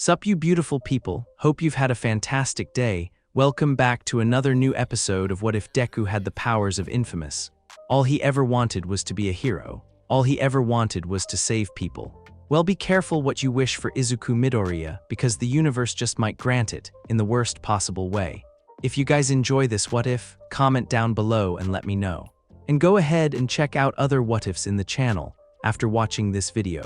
Sup you beautiful people, hope you've had a fantastic day. Welcome back to another new episode of What If Deku Had the Powers of inFAMOUS. All he ever wanted was to be a hero. All he ever wanted was to save people. Well, be careful what you wish for Izuku Midoriya, because the universe just might grant it, in the worst possible way. If you guys enjoy this what if, comment down below and let me know. And go ahead and check out other what ifs in the channel after watching this video.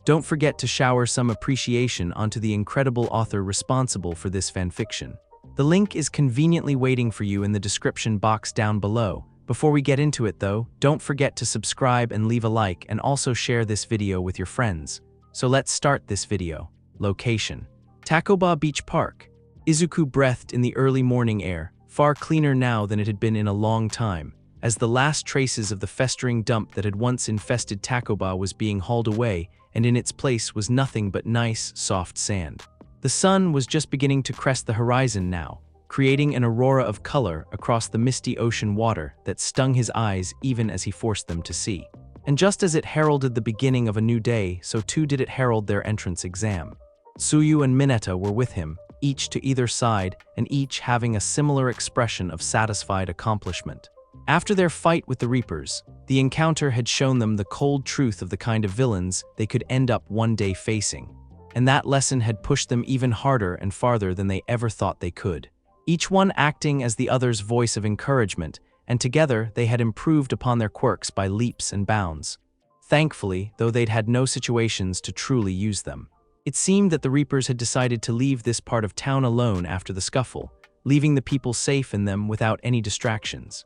Don't forget to shower some appreciation onto the incredible author responsible for this fanfiction. The link is conveniently waiting for you in the description box down below. Before we get into it though, don't forget to subscribe and leave a like and also share this video with your friends. So let's start this video. Location: Takoba Beach Park. Izuku breathed in the early morning air, far cleaner now than it had been in a long time, as the last traces of the festering dump that had once infested Takoba was being hauled away, and in its place was nothing but nice, soft sand. The sun was just beginning to crest the horizon now, creating an aurora of color across the misty ocean water that stung his eyes even as he forced them to see. And just as it heralded the beginning of a new day, so too did it herald their entrance exam. Tsuyu and Mineta were with him, each to either side, and each having a similar expression of satisfied accomplishment. After their fight with the Reapers, the encounter had shown them the cold truth of the kind of villains they could end up one day facing. And that lesson had pushed them even harder and farther than they ever thought they could. Each one acting as the other's voice of encouragement, and together they had improved upon their quirks by leaps and bounds. Thankfully, though they'd had no situations to truly use them. It seemed that the Reapers had decided to leave this part of town alone after the scuffle, leaving the people safe in them without any distractions.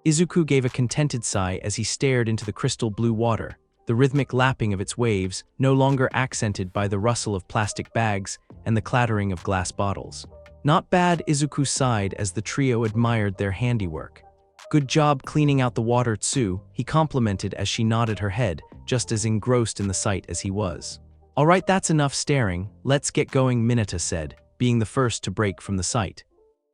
Izuku gave a contented sigh as he stared into the crystal blue water, the rhythmic lapping of its waves no longer accented by the rustle of plastic bags and the clattering of glass bottles. Not bad, Izuku sighed as the trio admired their handiwork. Good job cleaning out the water, Tsu, he complimented as she nodded her head, just as engrossed in the sight as he was. Alright, that's enough staring, let's get going, Mineta said, being the first to break from the sight.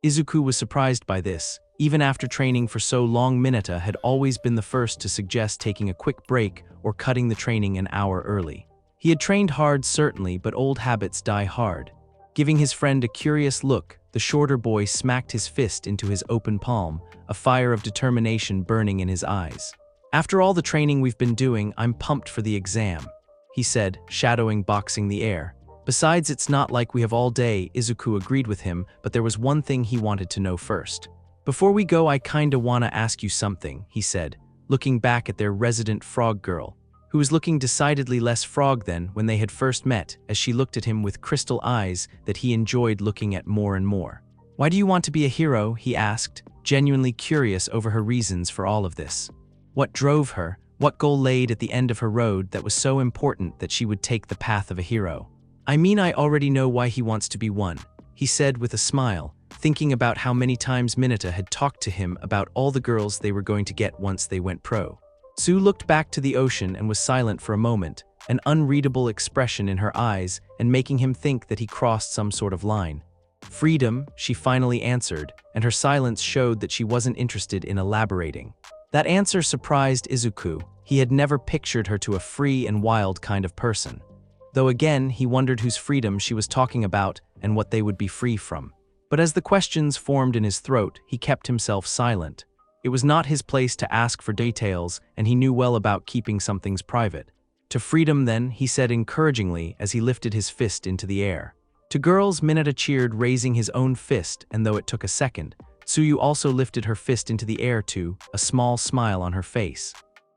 Izuku was surprised by this. Even after training for so long, Mineta had always been the first to suggest taking a quick break or cutting the training an hour early. He had trained hard certainly, but old habits die hard. Giving his friend a curious look, the shorter boy smacked his fist into his open palm, a fire of determination burning in his eyes. After all the training we've been doing, I'm pumped for the exam, he said, shadowing boxing the air. Besides, it's not like we have all day, Izuku agreed with him, but there was one thing he wanted to know first. Before we go, I kinda wanna ask you something, he said, looking back at their resident frog girl, who was looking decidedly less frog than when they had first met, as she looked at him with crystal eyes that he enjoyed looking at more and more. Why do you want to be a hero, he asked, genuinely curious over her reasons for all of this. What drove her, what goal laid at the end of her road that was so important that she would take the path of a hero? I mean, I already know why he wants to be one, he said with a smile, thinking about how many times Mineta had talked to him about all the girls they were going to get once they went pro. Tsu looked back to the ocean and was silent for a moment, an unreadable expression in her eyes and making him think that he crossed some sort of line. Freedom, she finally answered, and her silence showed that she wasn't interested in elaborating. That answer surprised Izuku. He had never pictured her to a free and wild kind of person. Though again, he wondered whose freedom she was talking about and what they would be free from. But as the questions formed in his throat, he kept himself silent. It was not his place to ask for details, and he knew well about keeping some things private. To freedom then, he said encouragingly as he lifted his fist into the air. To girls, Mineta cheered, raising his own fist, and though it took a second, Tsuyu also lifted her fist into the air too, a small smile on her face.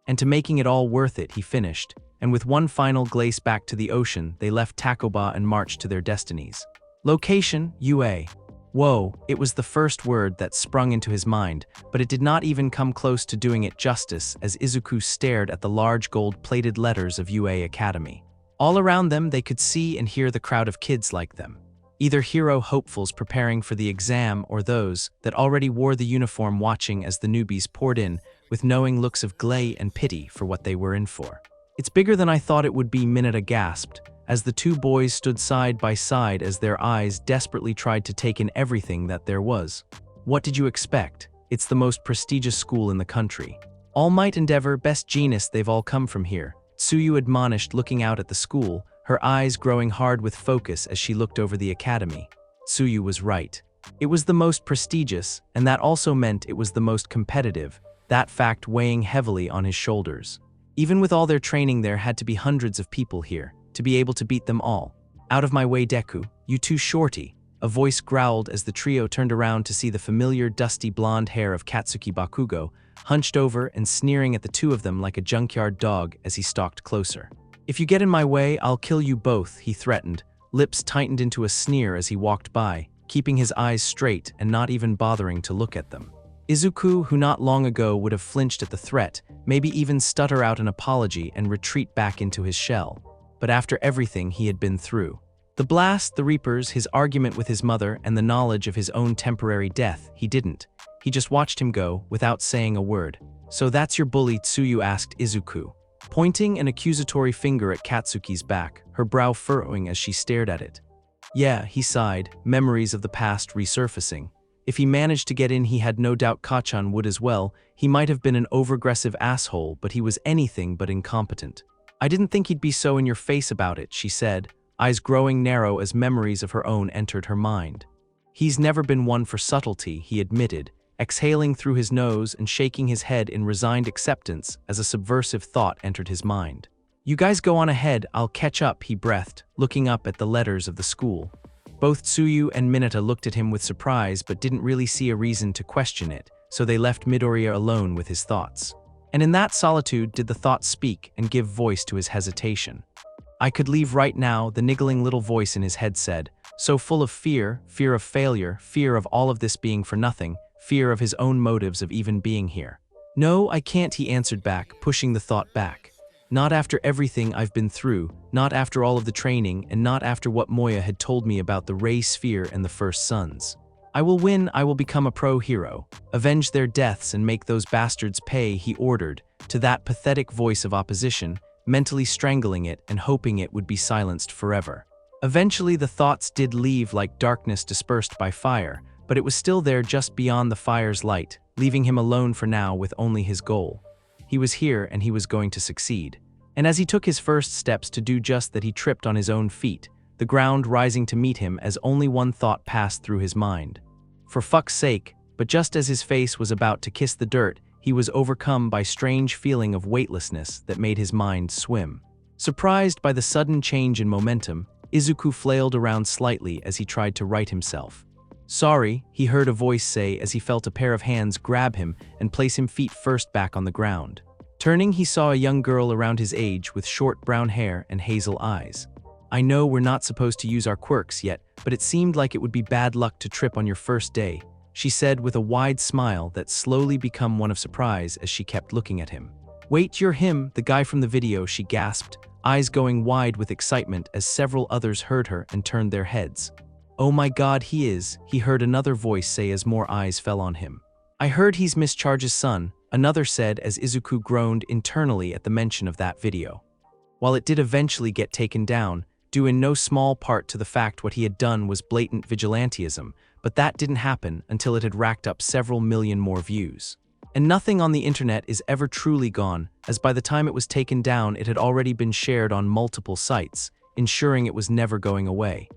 And to making it all worth it, he finished, and with one final glace back to the ocean, they left Takoba and marched to their destinies. Location: UA. Whoa, it was the first word that sprung into his mind, but it did not even come close to doing it justice as Izuku stared at the large gold-plated letters of UA Academy. All around them they could see and hear the crowd of kids like them, either hero hopefuls preparing for the exam or those that already wore the uniform watching as the newbies poured in with knowing looks of glee and pity for what they were in for. It's bigger than I thought it would be, Mineta gasped, as the two boys stood side by side as their eyes desperately tried to take in everything that there was. What did you expect? It's the most prestigious school in the country. All might endeavor, best genius, they've all come from here, Tsuyu admonished, looking out at the school, her eyes growing hard with focus as she looked over the academy. Tsuyu was right. It was the most prestigious, and that also meant it was the most competitive, that fact weighing heavily on his shoulders. Even with all their training, there had to be hundreds of people here, to be able to beat them all. "Out of my way, Deku, you too shorty," a voice growled as the trio turned around to see the familiar dusty blonde hair of Katsuki Bakugo, hunched over and sneering at the two of them like a junkyard dog as he stalked closer. "If you get in my way, I'll kill you both," he threatened, lips tightened into a sneer as he walked by, keeping his eyes straight and not even bothering to look at them. Izuku, who not long ago would have flinched at the threat, maybe even stutter out an apology and retreat back into his shell. But after everything he had been through, the blast, the Reapers, his argument with his mother, and the knowledge of his own temporary death, he didn't. He just watched him go, without saying a word. "So that's your bully?" Tsuyu asked Izuku, pointing an accusatory finger at Katsuki's back, her brow furrowing as she stared at it. "Yeah," he sighed, memories of the past resurfacing. If he managed to get in, he had no doubt Kachan would as well. He might have been an overaggressive asshole, but he was anything but incompetent. "I didn't think he'd be so in your face about it," she said, eyes growing narrow as memories of her own entered her mind. "He's never been one for subtlety," he admitted, exhaling through his nose and shaking his head in resigned acceptance as a subversive thought entered his mind. "You guys go on ahead, I'll catch up," he breathed, looking up at the letters of the school. Both Tsuyu and Mineta looked at him with surprise but didn't really see a reason to question it, so they left Midoriya alone with his thoughts. And in that solitude did the thought speak and give voice to his hesitation. "I could leave right now," the niggling little voice in his head said, so full of fear, fear of failure, fear of all of this being for nothing, fear of his own motives of even being here. "No, I can't," he answered back, pushing the thought back. "Not after everything I've been through, not after all of the training, and not after what Moya had told me about the Ray Sphere and the First Sons. I will win, I will become a pro-hero, avenge their deaths and make those bastards pay," he ordered, to that pathetic voice of opposition, mentally strangling it and hoping it would be silenced forever. Eventually the thoughts did leave like darkness dispersed by fire, but it was still there just beyond the fire's light, leaving him alone for now with only his goal. He was here and he was going to succeed. And as he took his first steps to do just that, he tripped on his own feet, the ground rising to meet him as only one thought passed through his mind. For fuck's sake, but just as his face was about to kiss the dirt, he was overcome by strange feeling of weightlessness that made his mind swim. Surprised by the sudden change in momentum, Izuku flailed around slightly as he tried to right himself. "Sorry," he heard a voice say as he felt a pair of hands grab him and place him feet first back on the ground. Turning, he saw a young girl around his age with short brown hair and hazel eyes. "I know we're not supposed to use our quirks yet, but it seemed like it would be bad luck to trip on your first day," she said with a wide smile that slowly became one of surprise as she kept looking at him. "Wait, you're him, the guy from the video," she gasped, eyes going wide with excitement as several others heard her and turned their heads. "Oh my god, he is," he heard another voice say as more eyes fell on him. "I heard he's Miss Charge's son," another said as Izuku groaned internally at the mention of that video. While it did eventually get taken down, due in no small part to the fact what he had done was blatant vigilantism, but that didn't happen until it had racked up several million more views. And nothing on the internet is ever truly gone, as by the time it was taken down it had already been shared on multiple sites, ensuring it was never going away.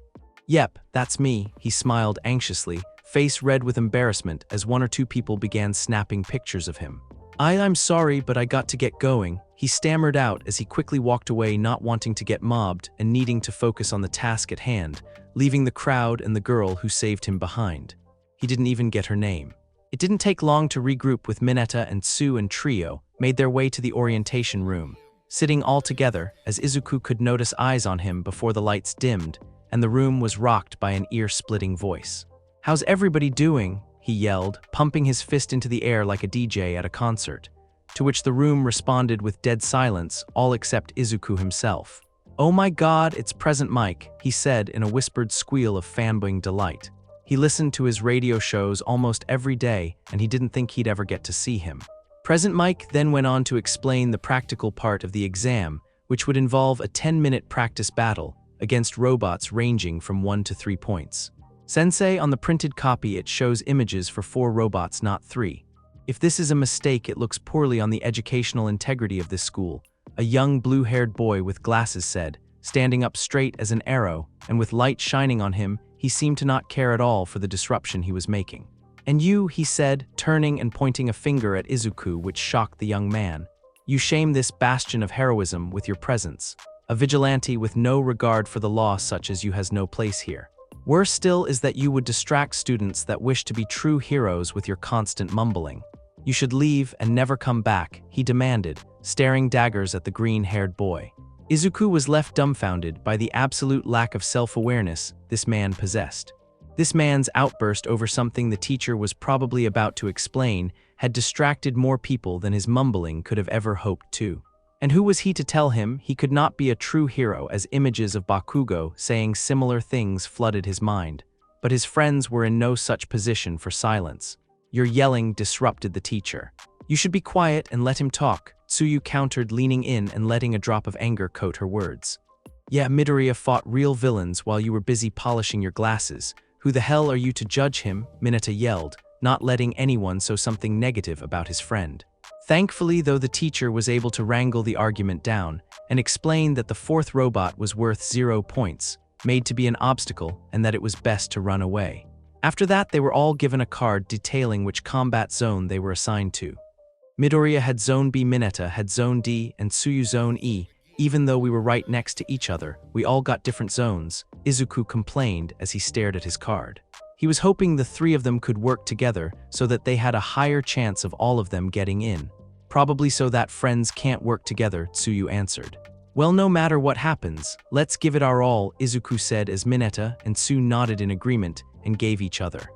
"Yep, that's me," he smiled anxiously, face red with embarrassment as one or two people began snapping pictures of him. I'm sorry, but I got to get going," he stammered out as he quickly walked away, not wanting to get mobbed and needing to focus on the task at hand, leaving the crowd and the girl who saved him behind. He didn't even get her name. It didn't take long to regroup with Mineta and Tsu and Trio, made their way to the orientation room, sitting all together as Izuku could notice eyes on him before the lights dimmed, and the room was rocked by an ear-splitting voice. "How's everybody doing?" he yelled, pumping his fist into the air like a DJ at a concert, to which the room responded with dead silence, all except Izuku himself. "Oh my god, it's Present Mike," he said in a whispered squeal of fanboying delight. He listened to his radio shows almost every day, and he didn't think he'd ever get to see him. Present Mike then went on to explain the practical part of the exam, which would involve a 10-minute practice battle against robots ranging from 1 to 3 points. "Sensei, on the printed copy it shows images for 4 robots, not 3. If this is a mistake, it looks poorly on the educational integrity of this school," a young blue-haired boy with glasses said, standing up straight as an arrow, and with light shining on him, he seemed to not care at all for the disruption he was making. "And you," he said, turning and pointing a finger at Izuku, which shocked the young man. "You shame this bastion of heroism with your presence. A vigilante with no regard for the law such as you has no place here. Worse still is that you would distract students that wish to be true heroes with your constant mumbling. You should leave and never come back," he demanded, staring daggers at the green-haired boy. Izuku was left dumbfounded by the absolute lack of self-awareness this man possessed. This man's outburst over something the teacher was probably about to explain had distracted more people than his mumbling could have ever hoped to. And who was he to tell him he could not be a true hero, as images of Bakugo saying similar things flooded his mind? But his friends were in no such position for silence. "Your yelling disrupted the teacher. You should be quiet and let him talk," Tsuyu countered, leaning in and letting a drop of anger coat her words. "Yeah, Midoriya fought real villains while you were busy polishing your glasses. Who the hell are you to judge him?" Mineta yelled, not letting anyone say something negative about his friend. Thankfully, though, the teacher was able to wrangle the argument down and explain that the fourth robot was worth 0 points, made to be an obstacle, and that it was best to run away. After that, they were all given a card detailing which combat zone they were assigned to. Midoriya had Zone B, Mineta had Zone D, and Tsuyu Zone E. "Even though we were right next to each other, we all got different zones," Izuku complained as he stared at his card. He was hoping the three of them could work together so that they had a higher chance of all of them getting in. "Probably so that friends can't work together," Tsuyu answered. "Well, no matter what happens, let's give it our all," Izuku said as Mineta and Tsu nodded in agreement and gave each other.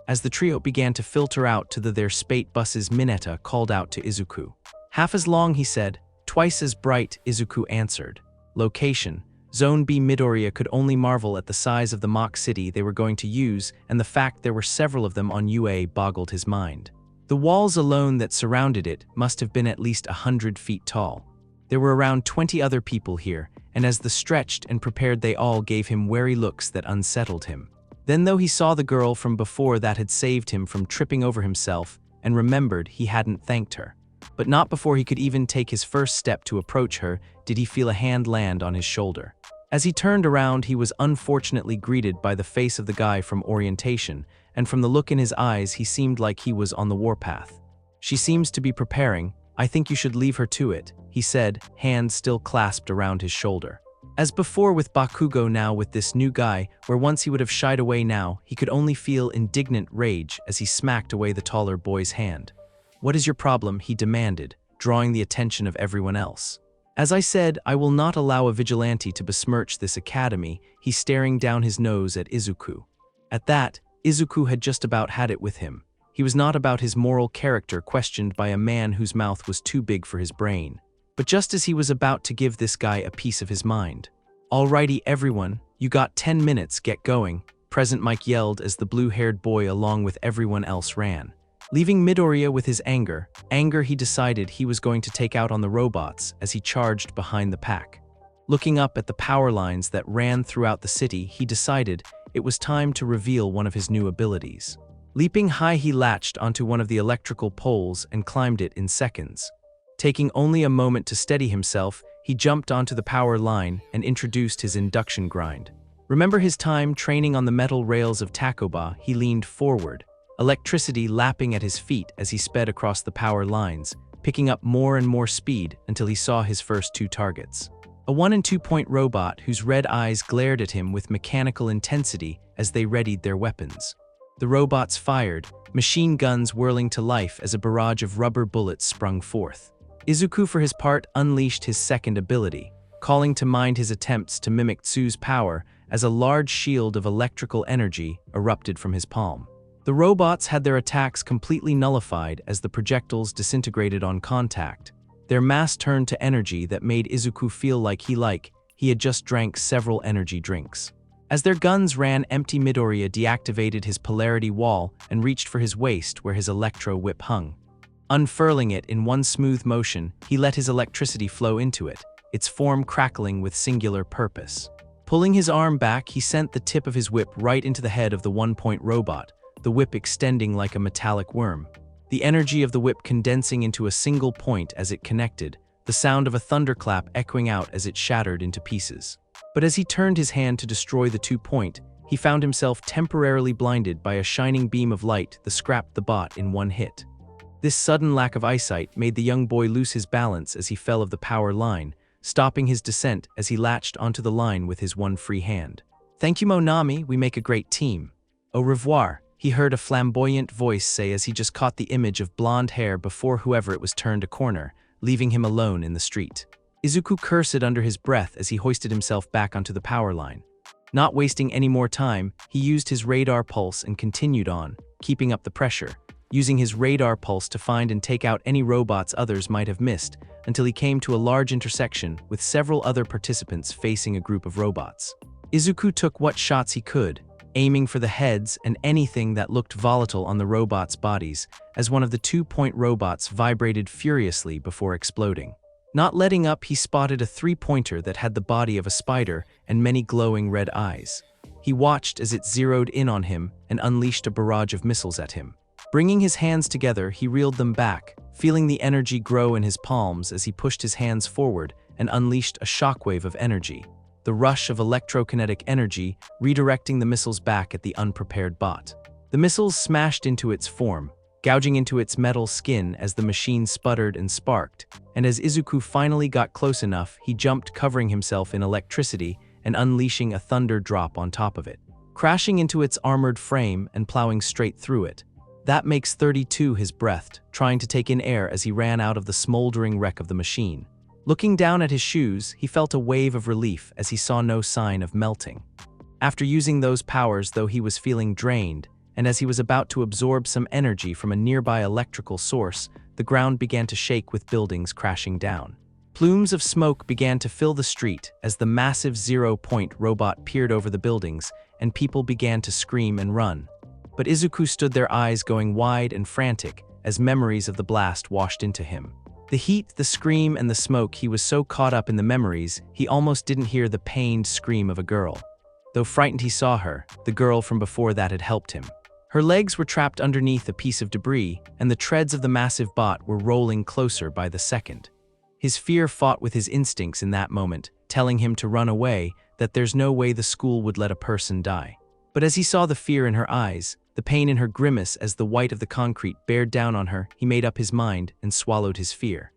As the trio began to filter out to their spate buses, Mineta called out to Izuku. "Half as long," he said. "Twice as bright," Izuku answered. Location: Zone B. Midoriya could only marvel at the size of the mock city they were going to use, and the fact there were several of them on UA boggled his mind. The walls alone that surrounded it must have been at least 100 feet tall. There were around 20 other people here, and as the stretched and prepared they all gave him wary looks that unsettled him. Then, though he saw the girl from before that had saved him from tripping over himself, and remembered he hadn't thanked her. But not before he could even take his first step to approach her did he feel a hand land on his shoulder. As he turned around, he was unfortunately greeted by the face of the guy from orientation, and from the look in his eyes he seemed like he was on the warpath. "She seems to be preparing. I think you should leave her to it," he said, hand still clasped around his shoulder. As before with Bakugo, now with this new guy, where once he would have shied away, now he could only feel indignant rage as he smacked away the taller boy's hand. "What is your problem?" he demanded, drawing the attention of everyone else. "As I said, I will not allow a vigilante to besmirch this academy," he staring down his nose at Izuku. At that, Izuku had just about had it with him. He was not about his moral character questioned by a man whose mouth was too big for his brain. But just as he was about to give this guy a piece of his mind. "Alrighty everyone, you got 10 minutes, get going," Present Mike yelled as the blue-haired boy along with everyone else ran. Leaving Midoriya with his anger he decided he was going to take out on the robots as he charged behind the pack. Looking up at the power lines that ran throughout the city, he decided it was time to reveal one of his new abilities. Leaping high, he latched onto one of the electrical poles and climbed it in seconds. Taking only a moment to steady himself, he jumped onto the power line and introduced his induction grind. Remember his time training on the metal rails of Takoba, he leaned forward, electricity lapping at his feet as he sped across the power lines, picking up more and more speed until he saw his first 2 targets. A 1 and 2 point robot whose red eyes glared at him with mechanical intensity as they readied their weapons. The robots fired, machine guns whirling to life as a barrage of rubber bullets sprung forth. Izuku, for his part, unleashed his second ability, calling to mind his attempts to mimic Tsuyu's power as a large shield of electrical energy erupted from his palm. The robots had their attacks completely nullified as the projectiles disintegrated on contact. Their mass turned to energy that made Izuku feel like he had just drank several energy drinks. As their guns ran empty, Midoriya deactivated his polarity wall and reached for his waist where his electro whip hung. Unfurling it in one smooth motion, he let his electricity flow into it, its form crackling with singular purpose. Pulling his arm back, he sent the tip of his whip right into the head of the 1 point robot, the whip extending like a metallic worm. The energy of the whip condensing into a single point as it connected, the sound of a thunderclap echoing out as it shattered into pieces. But as he turned his hand to destroy the 2-point, he found himself temporarily blinded by a shining beam of light that scrapped the bot in one hit. This sudden lack of eyesight made the young boy lose his balance as he fell of the power line, stopping his descent as he latched onto the line with his one free hand. "Thank you, Monami, we make a great team. Au revoir," he heard a flamboyant voice say as he just caught the image of blonde hair before whoever it was turned a corner, leaving him alone in the street. Izuku cursed under his breath as he hoisted himself back onto the power line. Not wasting any more time, he used his radar pulse and continued on, keeping up the pressure, using his radar pulse to find and take out any robots others might have missed, until he came to a large intersection with several other participants facing a group of robots. Izuku took what shots he could, aiming for the heads and anything that looked volatile on the robots' bodies, as one of the 2-point robots vibrated furiously before exploding. Not letting up, he spotted a 3-pointer that had the body of a spider and many glowing red eyes. He watched as it zeroed in on him and unleashed a barrage of missiles at him. Bringing his hands together, he reeled them back, feeling the energy grow in his palms as he pushed his hands forward and unleashed a shockwave of energy, the rush of electrokinetic energy redirecting the missiles back at the unprepared bot. The missiles smashed into its form, gouging into its metal skin as the machine sputtered and sparked, and as Izuku finally got close enough, he jumped, covering himself in electricity and unleashing a thunder drop on top of it, crashing into its armored frame and plowing straight through it. That makes 32 his breathed, trying to take in air as he ran out of the smoldering wreck of the machine. Looking down at his shoes, he felt a wave of relief as he saw no sign of melting. After using those powers, though, he was feeling drained, and as he was about to absorb some energy from a nearby electrical source, the ground began to shake with buildings crashing down. Plumes of smoke began to fill the street as the massive 0-point robot peered over the buildings, and people began to scream and run. But Izuku stood there, eyes going wide and frantic, as memories of the blast washed into him. The heat, the scream, and the smoke, he was so caught up in the memories, he almost didn't hear the pained scream of a girl. Though frightened, he saw her, the girl from before that had helped him. Her legs were trapped underneath a piece of debris, and the treads of the massive bot were rolling closer by the second. His fear fought with his instincts in that moment, telling him to run away, that there's no way the school would let a person die. But as he saw the fear in her eyes, the pain in her grimace as the white of the concrete bared down on her, he made up his mind and swallowed his fear.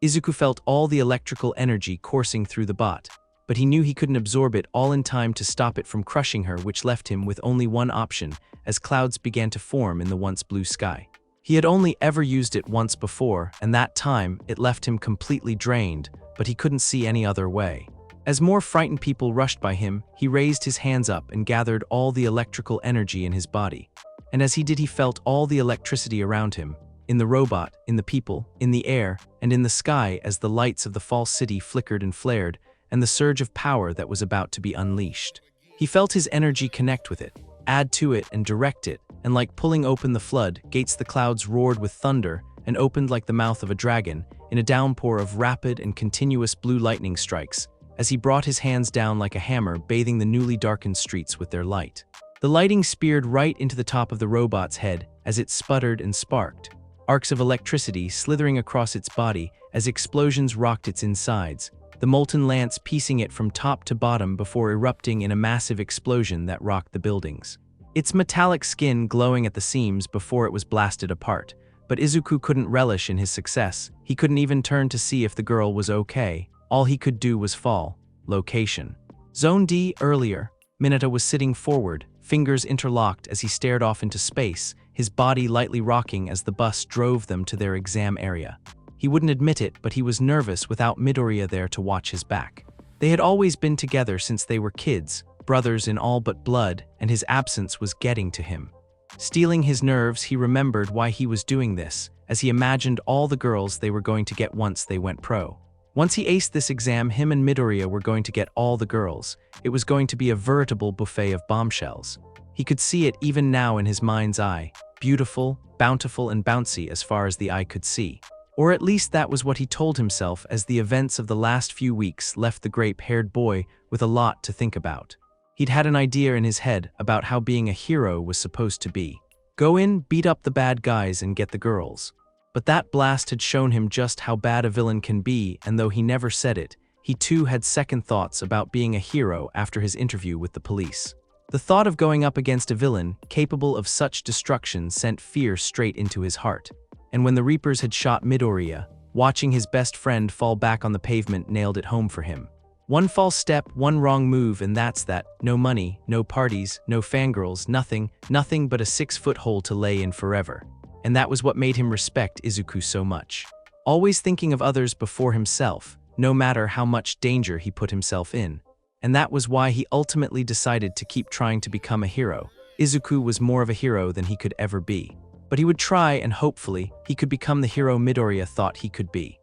Izuku felt all the electrical energy coursing through the bot, but he knew he couldn't absorb it all in time to stop it from crushing her, which left him with only one option as clouds began to form in the once blue sky. He had only ever used it once before, and that time it left him completely drained, but he couldn't see any other way. As more frightened people rushed by him, he raised his hands up and gathered all the electrical energy in his body. And as he did, he felt all the electricity around him, in the robot, in the people, in the air, and in the sky as the lights of the false city flickered and flared, and the surge of power that was about to be unleashed. He felt his energy connect with it, add to it and direct it, and like pulling open the flood gates, the clouds roared with thunder and opened like the mouth of a dragon in a downpour of rapid and continuous blue lightning strikes, as he brought his hands down like a hammer, bathing the newly darkened streets with their light. The lighting speared right into the top of the robot's head as it sputtered and sparked, arcs of electricity slithering across its body as explosions rocked its insides, the molten lance piecing it from top to bottom before erupting in a massive explosion that rocked the buildings. Its metallic skin glowing at the seams before it was blasted apart, but Izuku couldn't relish in his success. He couldn't even turn to see if the girl was okay. All he could do was fall. Location: Zone D. Earlier, Mineta was sitting forward, fingers interlocked as he stared off into space, his body lightly rocking as the bus drove them to their exam area. He wouldn't admit it, but he was nervous without Midoriya there to watch his back. They had always been together since they were kids, brothers in all but blood, and his absence was getting to him. Stealing his nerves, he remembered why he was doing this, as he imagined all the girls they were going to get once they went pro. Once he aced this exam, him and Midoriya were going to get all the girls. It was going to be a veritable buffet of bombshells. He could see it even now in his mind's eye, beautiful, bountiful, and bouncy as far as the eye could see. Or at least that was what he told himself, as the events of the last few weeks left the grape-haired boy with a lot to think about. He'd had an idea in his head about how being a hero was supposed to be. Go in, beat up the bad guys, and get the girls. But that blast had shown him just how bad a villain can be, and though he never said it, he too had second thoughts about being a hero after his interview with the police. The thought of going up against a villain capable of such destruction sent fear straight into his heart. And when the Reapers had shot Midoriya, watching his best friend fall back on the pavement nailed it home for him. One false step, one wrong move, and that's that. No money, no parties, no fangirls, nothing but a 6-foot hole to lay in forever. And that was what made him respect Izuku so much. Always thinking of others before himself, no matter how much danger he put himself in. And that was why he ultimately decided to keep trying to become a hero. Izuku was more of a hero than he could ever be. But he would try, and hopefully, he could become the hero Midoriya thought he could be.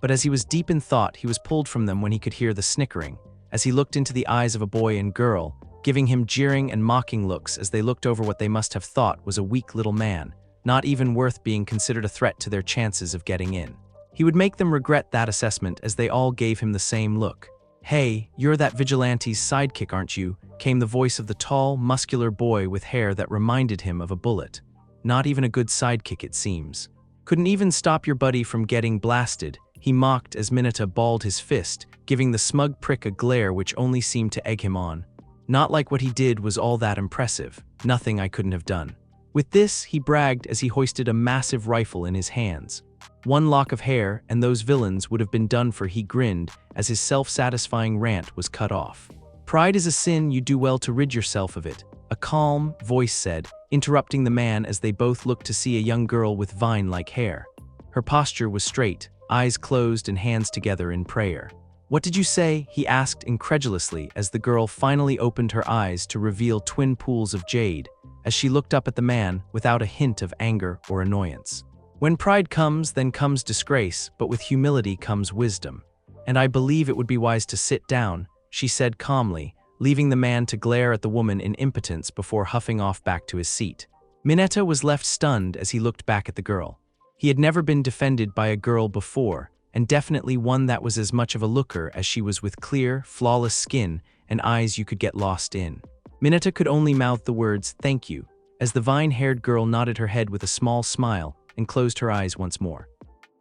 But as he was deep in thought, he was pulled from them when he could hear the snickering, as he looked into the eyes of a boy and girl, giving him jeering and mocking looks as they looked over what they must have thought was a weak little man, not even worth being considered a threat to their chances of getting in. He would make them regret that assessment as they all gave him the same look. "Hey, you're that vigilante's sidekick, aren't you?" came the voice of the tall, muscular boy with hair that reminded him of a bullet. Not even a good sidekick, it seems. "Couldn't even stop your buddy from getting blasted," he mocked as Mineta balled his fist, giving the smug prick a glare which only seemed to egg him on. "Not like what he did was all that impressive. Nothing I couldn't have done." With this, he bragged as he hoisted a massive rifle in his hands. One lock of hair, and those villains would have been done for, he grinned as his self-satisfying rant was cut off. "Pride is a sin, you do well to rid yourself of it," a calm voice said, interrupting the man as they both looked to see a young girl with vine-like hair. Her posture was straight, eyes closed and hands together in prayer. "What did you say?" he asked incredulously as the girl finally opened her eyes to reveal twin pools of jade, as she looked up at the man without a hint of anger or annoyance. "When pride comes, then comes disgrace, but with humility comes wisdom. And I believe it would be wise to sit down," she said calmly, leaving the man to glare at the woman in impotence before huffing off back to his seat. Mineta was left stunned as he looked back at the girl. He had never been defended by a girl before, and definitely one that was as much of a looker as she was, with clear, flawless skin and eyes you could get lost in. Mineta could only mouth the words, "Thank you," as the vine-haired girl nodded her head with a small smile and closed her eyes once more.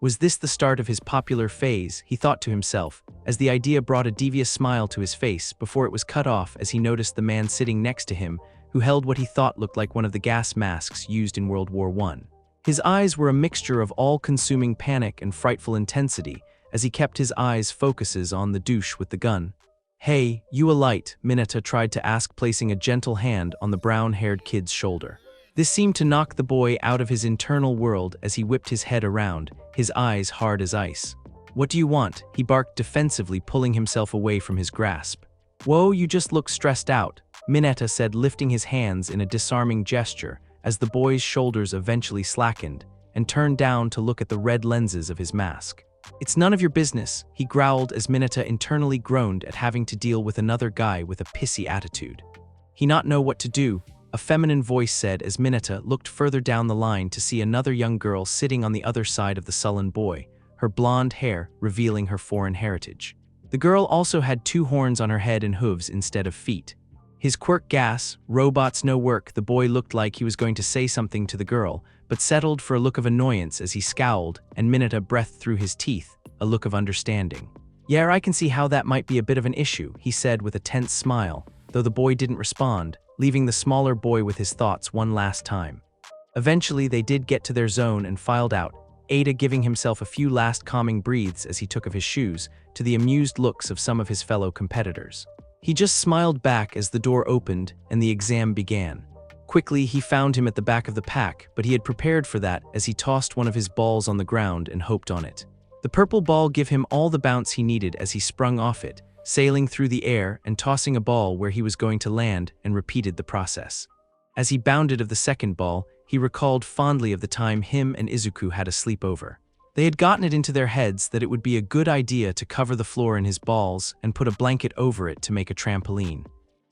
Was this the start of his popular phase, he thought to himself, as the idea brought a devious smile to his face before it was cut off as he noticed the man sitting next to him, who held what he thought looked like one of the gas masks used in World War I. His eyes were a mixture of all-consuming panic and frightful intensity as he kept his eyes focuses on the douche with the gun. "Hey, you a light?" Mineta tried to ask, placing a gentle hand on the brown-haired kid's shoulder. This seemed to knock the boy out of his internal world as he whipped his head around, his eyes hard as ice. "What do you want?" he barked defensively, pulling himself away from his grasp. "Whoa, you just look stressed out," Mineta said, lifting his hands in a disarming gesture as the boy's shoulders eventually slackened and turned down to look at the red lenses of his mask. "It's none of your business," he growled as Mineta internally groaned at having to deal with another guy with a pissy attitude. "He not know what to do," a feminine voice said as Mineta looked further down the line to see another young girl sitting on the other side of the sullen boy, her blonde hair revealing her foreign heritage. The girl also had 2 horns on her head and hooves instead of feet. His quirk gas, robots no work. The boy looked like he was going to say something to the girl, but settled for a look of annoyance as he scowled, and Mineta breathed through his teeth, a look of understanding. "Yeah, I can see how that might be a bit of an issue," he said with a tense smile, though the boy didn't respond, leaving the smaller boy with his thoughts one last time. Eventually, they did get to their zone and filed out, Ada giving himself a few last calming breaths as he took off his shoes, to the amused looks of some of his fellow competitors. He just smiled back as the door opened and the exam began. Quickly, he found him at the back of the pack, but he had prepared for that as he tossed one of his balls on the ground and hoped on it. The purple ball gave him all the bounce he needed as he sprung off it, sailing through the air and tossing a ball where he was going to land, and repeated the process. As he bounded of the second ball, he recalled fondly of the time him and Izuku had a sleepover. They had gotten it into their heads that it would be a good idea to cover the floor in his balls and put a blanket over it to make a trampoline.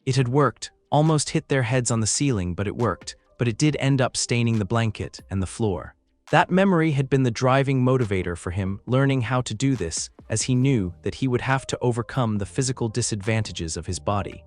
It had worked, almost hit their heads on the ceiling, but it worked, but it did end up staining the blanket and the floor. That memory had been the driving motivator for him learning how to do this, as he knew that he would have to overcome the physical disadvantages of his body.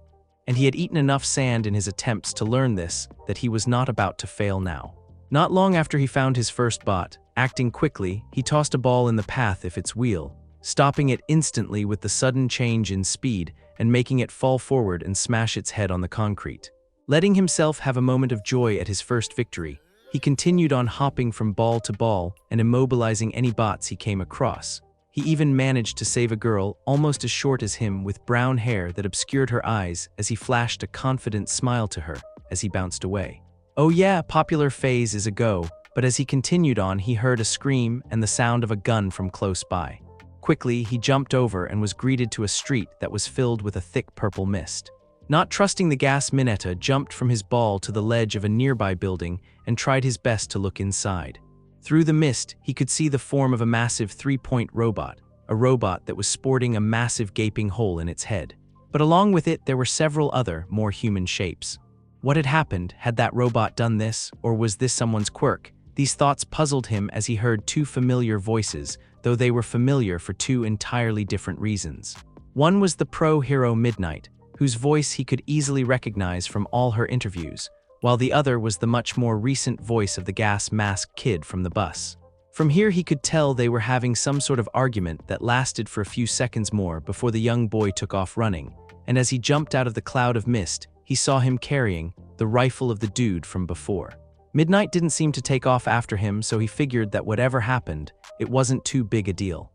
And he had eaten enough sand in his attempts to learn this that he was not about to fail now. Not long after he found his first bot, acting quickly, he tossed a ball in the path of its wheel, stopping it instantly with the sudden change in speed and making it fall forward and smash its head on the concrete. Letting himself have a moment of joy at his first victory, he continued on hopping from ball to ball and immobilizing any bots he came across. He even managed to save a girl almost as short as him with brown hair that obscured her eyes as he flashed a confident smile to her as he bounced away. Oh yeah, popular phase is a go, but as he continued on he heard a scream and the sound of a gun from close by. Quickly, he jumped over and was greeted to a street that was filled with a thick purple mist. Not trusting the gas, Mineta jumped from his ball to the ledge of a nearby building and tried his best to look inside. Through the mist, he could see the form of a massive three-point robot, a robot that was sporting a massive gaping hole in its head. But along with it, there were several other, more human shapes. What had happened? Had that robot done this, or was this someone's quirk? These thoughts puzzled him as he heard two familiar voices, though they were familiar for two entirely different reasons. One was the pro-hero Midnight, whose voice he could easily recognize from all her interviews, while the other was the much more recent voice of the gas-masked kid from the bus. From here he could tell they were having some sort of argument that lasted for a few seconds more before the young boy took off running, and as he jumped out of the cloud of mist, he saw him carrying the rifle of the dude from before. Midnight didn't seem to take off after him, so he figured that whatever happened, it wasn't too big a deal.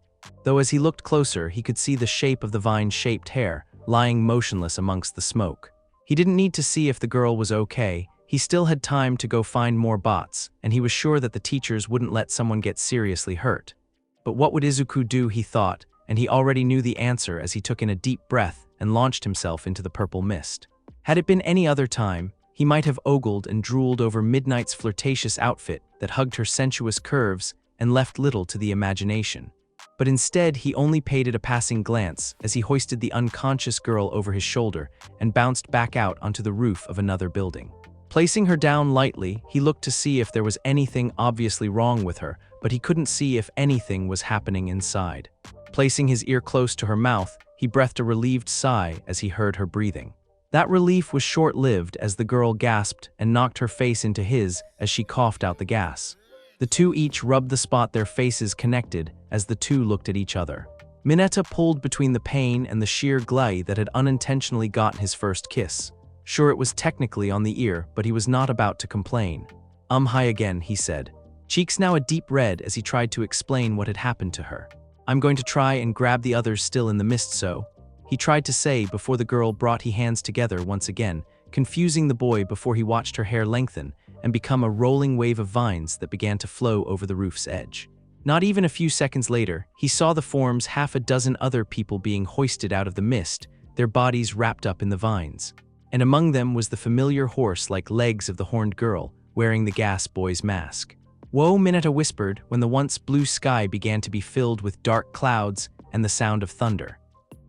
Though as he looked closer, he could see the shape of the vine-shaped hair, lying motionless amongst the smoke. He didn't need to see if the girl was okay. He still had time to go find more bots, and he was sure that the teachers wouldn't let someone get seriously hurt. But what would Izuku do, he thought, and he already knew the answer as he took in a deep breath and launched himself into the purple mist. Had it been any other time, he might have ogled and drooled over Midnight's flirtatious outfit that hugged her sensuous curves and left little to the imagination. But instead, he only paid it a passing glance as he hoisted the unconscious girl over his shoulder and bounced back out onto the roof of another building. Placing her down lightly, he looked to see if there was anything obviously wrong with her, but he couldn't see if anything was happening inside. Placing his ear close to her mouth, he breathed a relieved sigh as he heard her breathing. That relief was short-lived as the girl gasped and knocked her face into his as she coughed out the gas. The two each rubbed the spot their faces connected as the two looked at each other. Mineta pulled between the pain and the sheer glee that had unintentionally gotten his first kiss. Sure, it was technically on the ear, but he was not about to complain. Hi again, he said, cheeks now a deep red as he tried to explain what had happened to her. I'm going to try and grab the others still in the mist, so he tried to say before the girl brought his hands together once again, confusing the boy before he watched her hair lengthen and become a rolling wave of vines that began to flow over the roof's edge. Not even a few seconds later, he saw the forms half a dozen other people being hoisted out of the mist, their bodies wrapped up in the vines. And among them was the familiar horse-like legs of the horned girl, wearing the gas boy's mask. Whoa, Mineta whispered when the once blue sky began to be filled with dark clouds and the sound of thunder.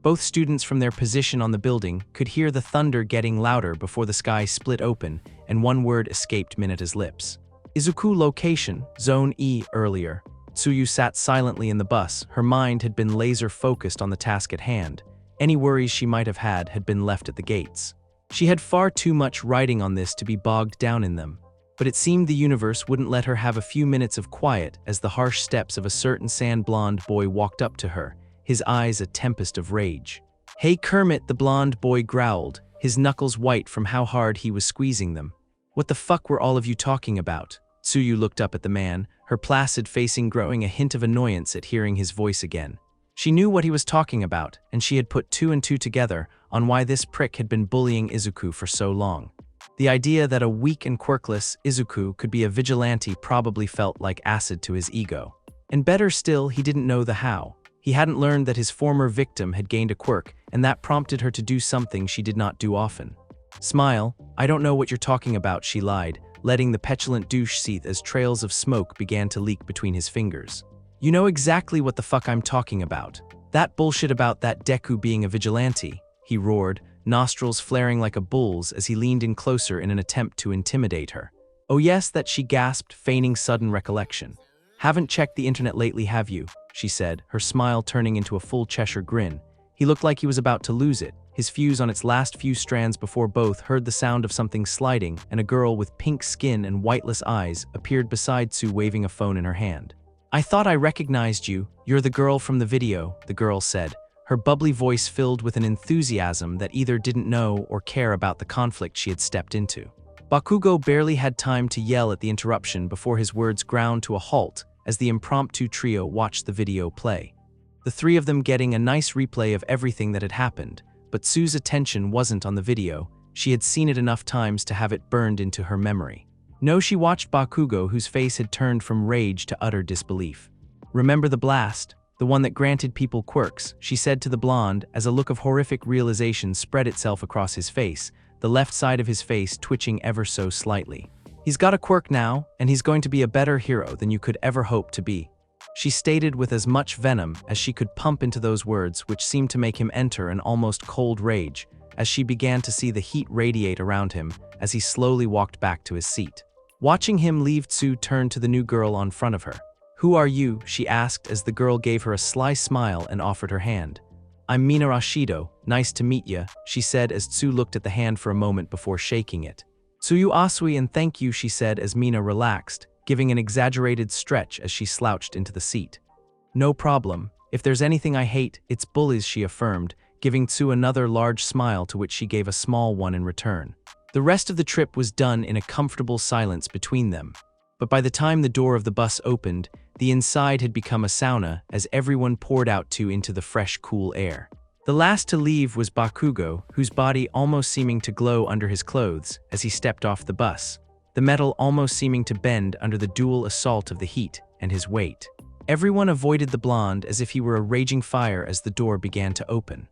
Both students from their position on the building could hear the thunder getting louder before the sky split open and one word escaped Mineta's lips. Izuku location, Zone E earlier. Tsuyu sat silently in the bus. Her mind had been laser-focused on the task at hand. Any worries she might have had been left at the gates. She had far too much writing on this to be bogged down in them. But it seemed the universe wouldn't let her have a few minutes of quiet as the harsh steps of a certain sand-blonde boy walked up to her, his eyes a tempest of rage. Hey Kermit, the blonde boy growled, his knuckles white from how hard he was squeezing them. What the fuck were all of you talking about? Tsuyu looked up at the man, her placid facing growing a hint of annoyance at hearing his voice again. She knew what he was talking about, and she had put two and two together on why this prick had been bullying Izuku for so long. The idea that a weak and quirkless Izuku could be a vigilante probably felt like acid to his ego. And better still, he didn't know the how. He hadn't learned that his former victim had gained a quirk, and that prompted her to do something she did not do often. Smile, I don't know what you're talking about, she lied, letting the petulant douche seethe as trails of smoke began to leak between his fingers. You know exactly what the fuck I'm talking about. That bullshit about that Deku being a vigilante, he roared, nostrils flaring like a bull's as he leaned in closer in an attempt to intimidate her. Oh yes, that she gasped, feigning sudden recollection. Haven't checked the internet lately, have you? She said, her smile turning into a full Cheshire grin. He looked like he was about to lose it, his fuse on its last few strands before both heard the sound of something sliding and a girl with pink skin and whiteless eyes appeared beside Tsu waving a phone in her hand. I thought I recognized you. You're the girl from the video, the girl said, her bubbly voice filled with an enthusiasm that either didn't know or care about the conflict she had stepped into. Bakugo barely had time to yell at the interruption before his words ground to a halt as the impromptu trio watched the video play. The three of them getting a nice replay of everything that had happened, but Tsu's attention wasn't on the video. She had seen it enough times to have it burned into her memory. No, she watched Bakugo, whose face had turned from rage to utter disbelief. "Remember the blast? The one that granted people quirks," she said to the blonde as a look of horrific realization spread itself across his face, the left side of his face twitching ever so slightly. "He's got a quirk now, and he's going to be a better hero than you could ever hope to be," she stated with as much venom as she could pump into those words, which seemed to make him enter an almost cold rage as she began to see the heat radiate around him as he slowly walked back to his seat. Watching him leave, Tsu turned to the new girl on front of her. "Who are you?" she asked as the girl gave her a sly smile and offered her hand. "I'm Mina Rashido, nice to meet ya," she said as Tsu looked at the hand for a moment before shaking it. "Tsuyu Asui, and thank you," she said as Mina relaxed, giving an exaggerated stretch as she slouched into the seat. "No problem. If there's anything I hate, it's bullies," she affirmed, giving Tsu another large smile to which she gave a small one in return. The rest of the trip was done in a comfortable silence between them. But by the time the door of the bus opened, the inside had become a sauna as everyone poured out into the fresh, cool air. The last to leave was Bakugo, whose body almost seeming to glow under his clothes as he stepped off the bus, the metal almost seeming to bend under the dual assault of the heat and his weight. Everyone avoided the blonde as if he were a raging fire as the door began to open.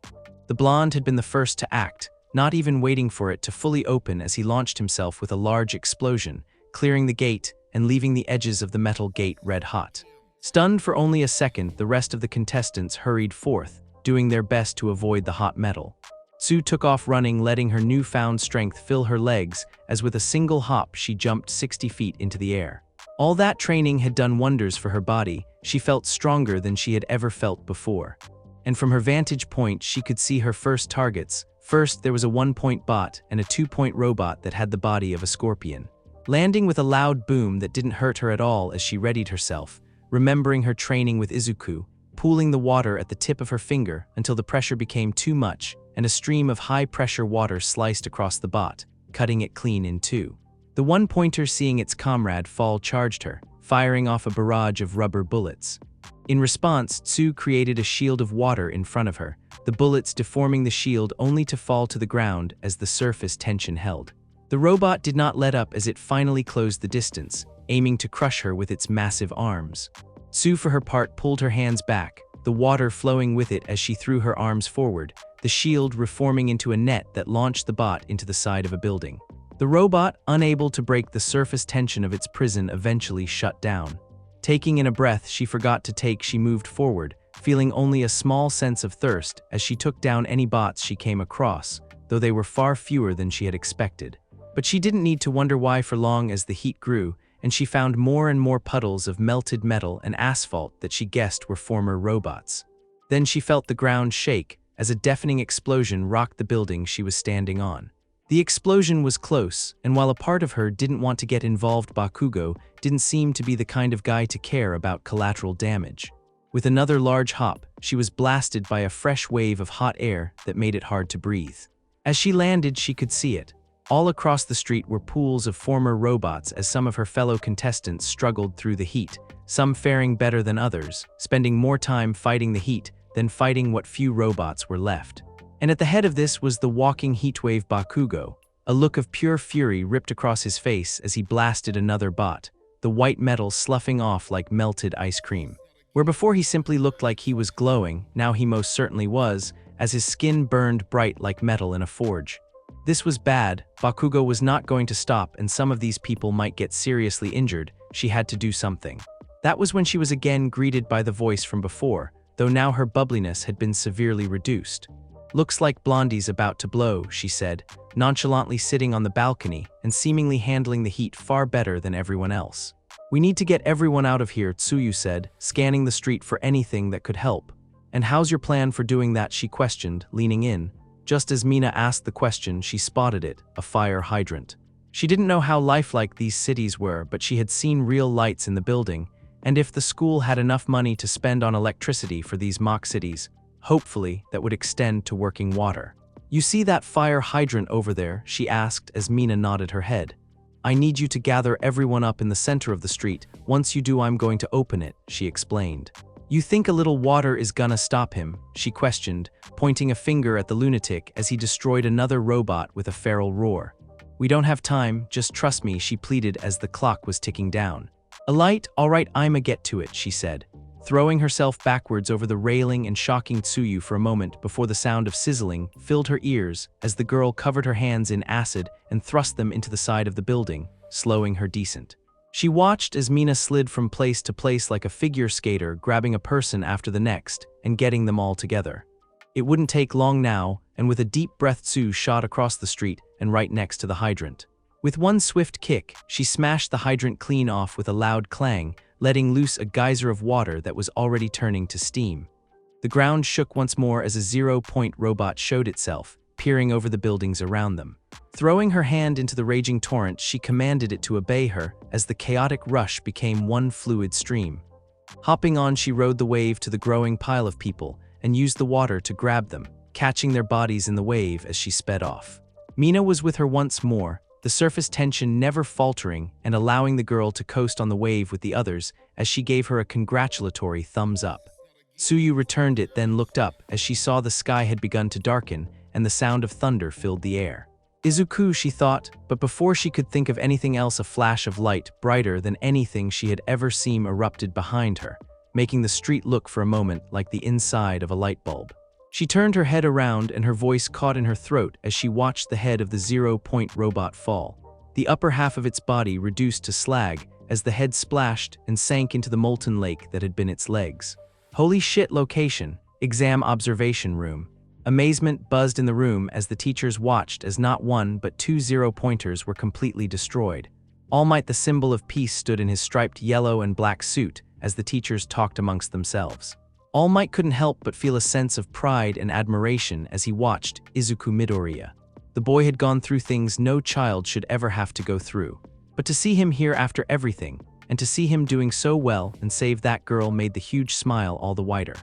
The blonde had been the first to act, not even waiting for it to fully open as he launched himself with a large explosion, clearing the gate and leaving the edges of the metal gate red hot. Stunned for only a second, the rest of the contestants hurried forth, doing their best to avoid the hot metal. Tsu took off running, letting her newfound strength fill her legs as with a single hop she jumped 60 feet into the air. All that training had done wonders for her body. She felt stronger than she had ever felt before. And from her vantage point, she could see her first targets. First, there was a 1-point bot and a 2-point robot that had the body of a scorpion. Landing with a loud boom that didn't hurt her at all as she readied herself, remembering her training with Izuku, pooling the water at the tip of her finger until the pressure became too much and a stream of high-pressure water sliced across the bot, cutting it clean in two. The one-pointer, seeing its comrade fall, charged her, firing off a barrage of rubber bullets. In response, Tsu created a shield of water in front of her, the bullets deforming the shield only to fall to the ground as the surface tension held. The robot did not let up as it finally closed the distance, aiming to crush her with its massive arms. Tsu, for her part, pulled her hands back, the water flowing with it as she threw her arms forward, the shield reforming into a net that launched the bot into the side of a building. The robot, unable to break the surface tension of its prison, eventually shut down. Taking in a breath she forgot to take, she moved forward, feeling only a small sense of thirst as she took down any bots she came across, though they were far fewer than she had expected. But she didn't need to wonder why for long as the heat grew, and she found more and more puddles of melted metal and asphalt that she guessed were former robots. Then she felt the ground shake as a deafening explosion rocked the building she was standing on. The explosion was close, and while a part of her didn't want to get involved, Bakugo didn't seem to be the kind of guy to care about collateral damage. With another large hop, she was blasted by a fresh wave of hot air that made it hard to breathe. As she landed, she could see it. All across the street were pools of former robots as some of her fellow contestants struggled through the heat, some faring better than others, spending more time fighting the heat than fighting what few robots were left. And at the head of this was the walking heatwave Bakugo. A look of pure fury ripped across his face as he blasted another bot, the white metal sloughing off like melted ice cream. Where before he simply looked like he was glowing, now he most certainly was, as his skin burned bright like metal in a forge. This was bad. Bakugo was not going to stop, and some of these people might get seriously injured. She had to do something. That was when she was again greeted by the voice from before, though now her bubbliness had been severely reduced. "Looks like Blondie's about to blow," she said, nonchalantly sitting on the balcony and seemingly handling the heat far better than everyone else. "We need to get everyone out of here," Tsuyu said, scanning the street for anything that could help. "And how's your plan for doing that?" she questioned, leaning in. Just as Mina asked the question, she spotted it, a fire hydrant. She didn't know how lifelike these cities were, but she had seen real lights in the building, And if the school had enough money to spend on electricity for these mock cities, hopefully that would extend to working water. "You see that fire hydrant over there?" she asked as Mina nodded her head. "I need you to gather everyone up in the center of the street. Once you do, I'm going to open it," she explained. "You think a little water is gonna stop him?" she questioned, pointing a finger at the lunatic as he destroyed another robot with a feral roar. "We don't have time, just trust me," she pleaded as the clock was ticking down. "A light? All right, I'ma get to it," she said, throwing herself backwards over the railing and shocking Tsuyu for a moment before the sound of sizzling filled her ears as the girl covered her hands in acid and thrust them into the side of the building, slowing her descent. She watched as Mina slid from place to place like a figure skater, grabbing a person after the next and getting them all together. It wouldn't take long now, and with a deep breath Tsu shot across the street and right next to the hydrant. With one swift kick, she smashed the hydrant clean off with a loud clang, letting loose a geyser of water that was already turning to steam. The ground shook once more as a zero-point robot showed itself, peering over the buildings around them. Throwing her hand into the raging torrent, she commanded it to obey her as the chaotic rush became one fluid stream. Hopping on, she rode the wave to the growing pile of people and used the water to grab them, catching their bodies in the wave as she sped off. Mina was with her once more, the surface tension never faltering and allowing the girl to coast on the wave with the others as she gave her a congratulatory thumbs up. Tsuyu returned it, then looked up as she saw the sky had begun to darken and the sound of thunder filled the air. Izuku, she thought, but before she could think of anything else, a flash of light, brighter than anything she had ever seen, erupted behind her, making the street look for a moment like the inside of a light bulb. She turned her head around and her voice caught in her throat as she watched the head of the zero-point robot fall. The upper half of its body reduced to slag as the head splashed and sank into the molten lake that had been its legs. "Holy shit!" Location: exam observation room. Amazement buzzed in the room as the teachers watched as not one but two zero-pointers were completely destroyed. All Might, the symbol of peace, stood in his striped yellow and black suit as the teachers talked amongst themselves. All Might couldn't help but feel a sense of pride and admiration as he watched Izuku Midoriya. The boy had gone through things no child should ever have to go through. But to see him here after everything, and to see him doing so well and save that girl, made the huge smile all the wider.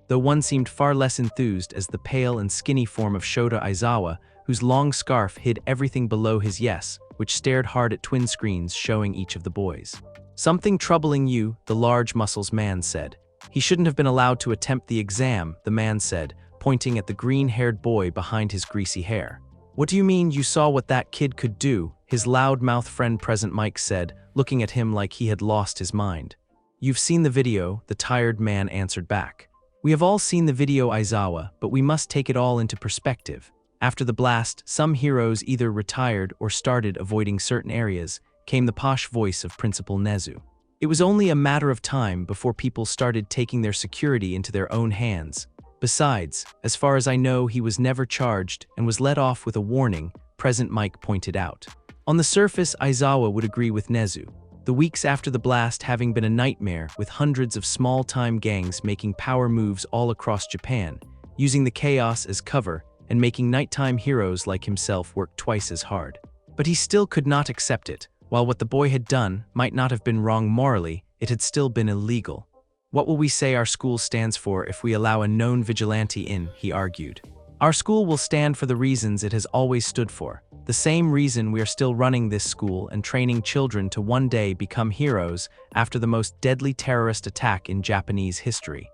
Though one seemed far less enthused as the pale and skinny form of Shota Aizawa, whose long scarf hid everything below his yes, which stared hard at twin screens showing each of the boys. "Something troubling you," the large muscles man said. "He shouldn't have been allowed to attempt the exam," the man said, pointing at the green-haired boy behind his greasy hair. "What do you mean you saw what that kid could do?" his loud-mouthed friend present Mike said, looking at him like he had lost his mind. "You've seen the video," the tired man answered back. "We have all seen the video, Aizawa, but we must take it all into perspective. After the blast, some heroes either retired or started avoiding certain areas," came the posh voice of Principal Nezu. "It was only a matter of time before people started taking their security into their own hands. Besides, as far as I know, he was never charged and was let off with a warning," Present Mike pointed out. On the surface, Aizawa would agree with Nezu. The weeks after the blast having been a nightmare, with hundreds of small-time gangs making power moves all across Japan, using the chaos as cover and making nighttime heroes like himself work twice as hard. But he still could not accept it. While what the boy had done might not have been wrong morally, it had still been illegal. "What will we say our school stands for if we allow a known vigilante in?" he argued. "Our school will stand for the reasons it has always stood for, the same reason we are still running this school and training children to one day become heroes after the most deadly terrorist attack in Japanese history.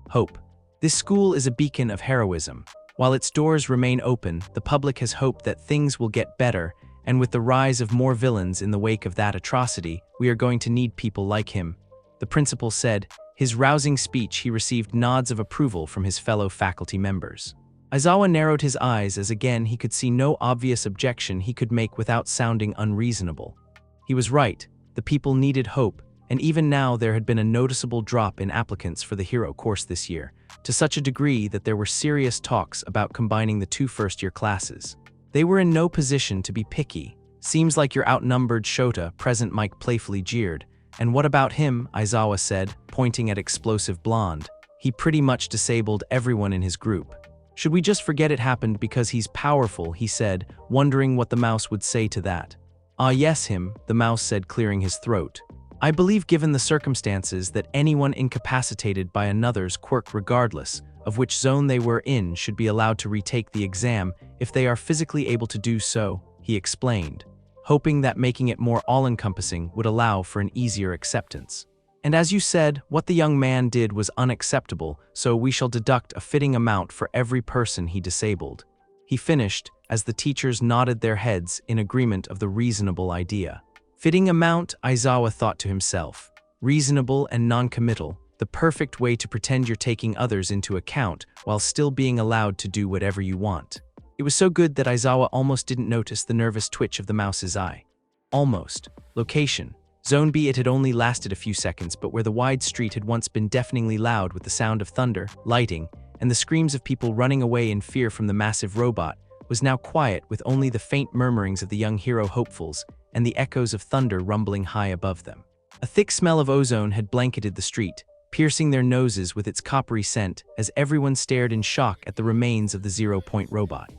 Hope. This school is a beacon of heroism. While its doors remain open, the public has hope that things will get better, and with the rise of more villains in the wake of that atrocity, we are going to need people like him," the principal said. His rousing speech he received nods of approval from his fellow faculty members. Aizawa narrowed his eyes as again he could see no obvious objection he could make without sounding unreasonable. He was right, the people needed hope, and even now there had been a noticeable drop in applicants for the hero course this year, to such a degree that there were serious talks about combining the two first-year classes. They were in no position to be picky. "Seems like you're outnumbered, Shota," Present Mike playfully jeered. "And what about him?" Aizawa said, pointing at Explosive Blonde. "He pretty much disabled everyone in his group." "Should we just forget it happened because he's powerful?" he said, wondering what the mouse would say to that. "Ah yes, him," the mouse said, clearing his throat. I believe given the circumstances that anyone incapacitated by another's quirk regardless of which zone they were in should be allowed to retake the exam if they are physically able to do so, he explained, hoping that making it more all-encompassing would allow for an easier acceptance. And as you said, what the young man did was unacceptable, so we shall deduct a fitting amount for every person he disabled. He finished, as the teachers nodded their heads in agreement of the reasonable idea. Fitting amount, Aizawa thought to himself. Reasonable and non-committal, the perfect way to pretend you're taking others into account while still being allowed to do whatever you want. It was so good that Aizawa almost didn't notice the nervous twitch of the mouse's eye. Almost. Location. Zone B. It had only lasted a few seconds, but where the wide street had once been deafeningly loud with the sound of thunder, lighting, and the screams of people running away in fear from the massive robot, was now quiet with only the faint murmurings of the young hero hopefuls and the echoes of thunder rumbling high above them. A thick smell of ozone had blanketed the street, piercing their noses with its coppery scent as everyone stared in shock at the remains of the 0-point robot.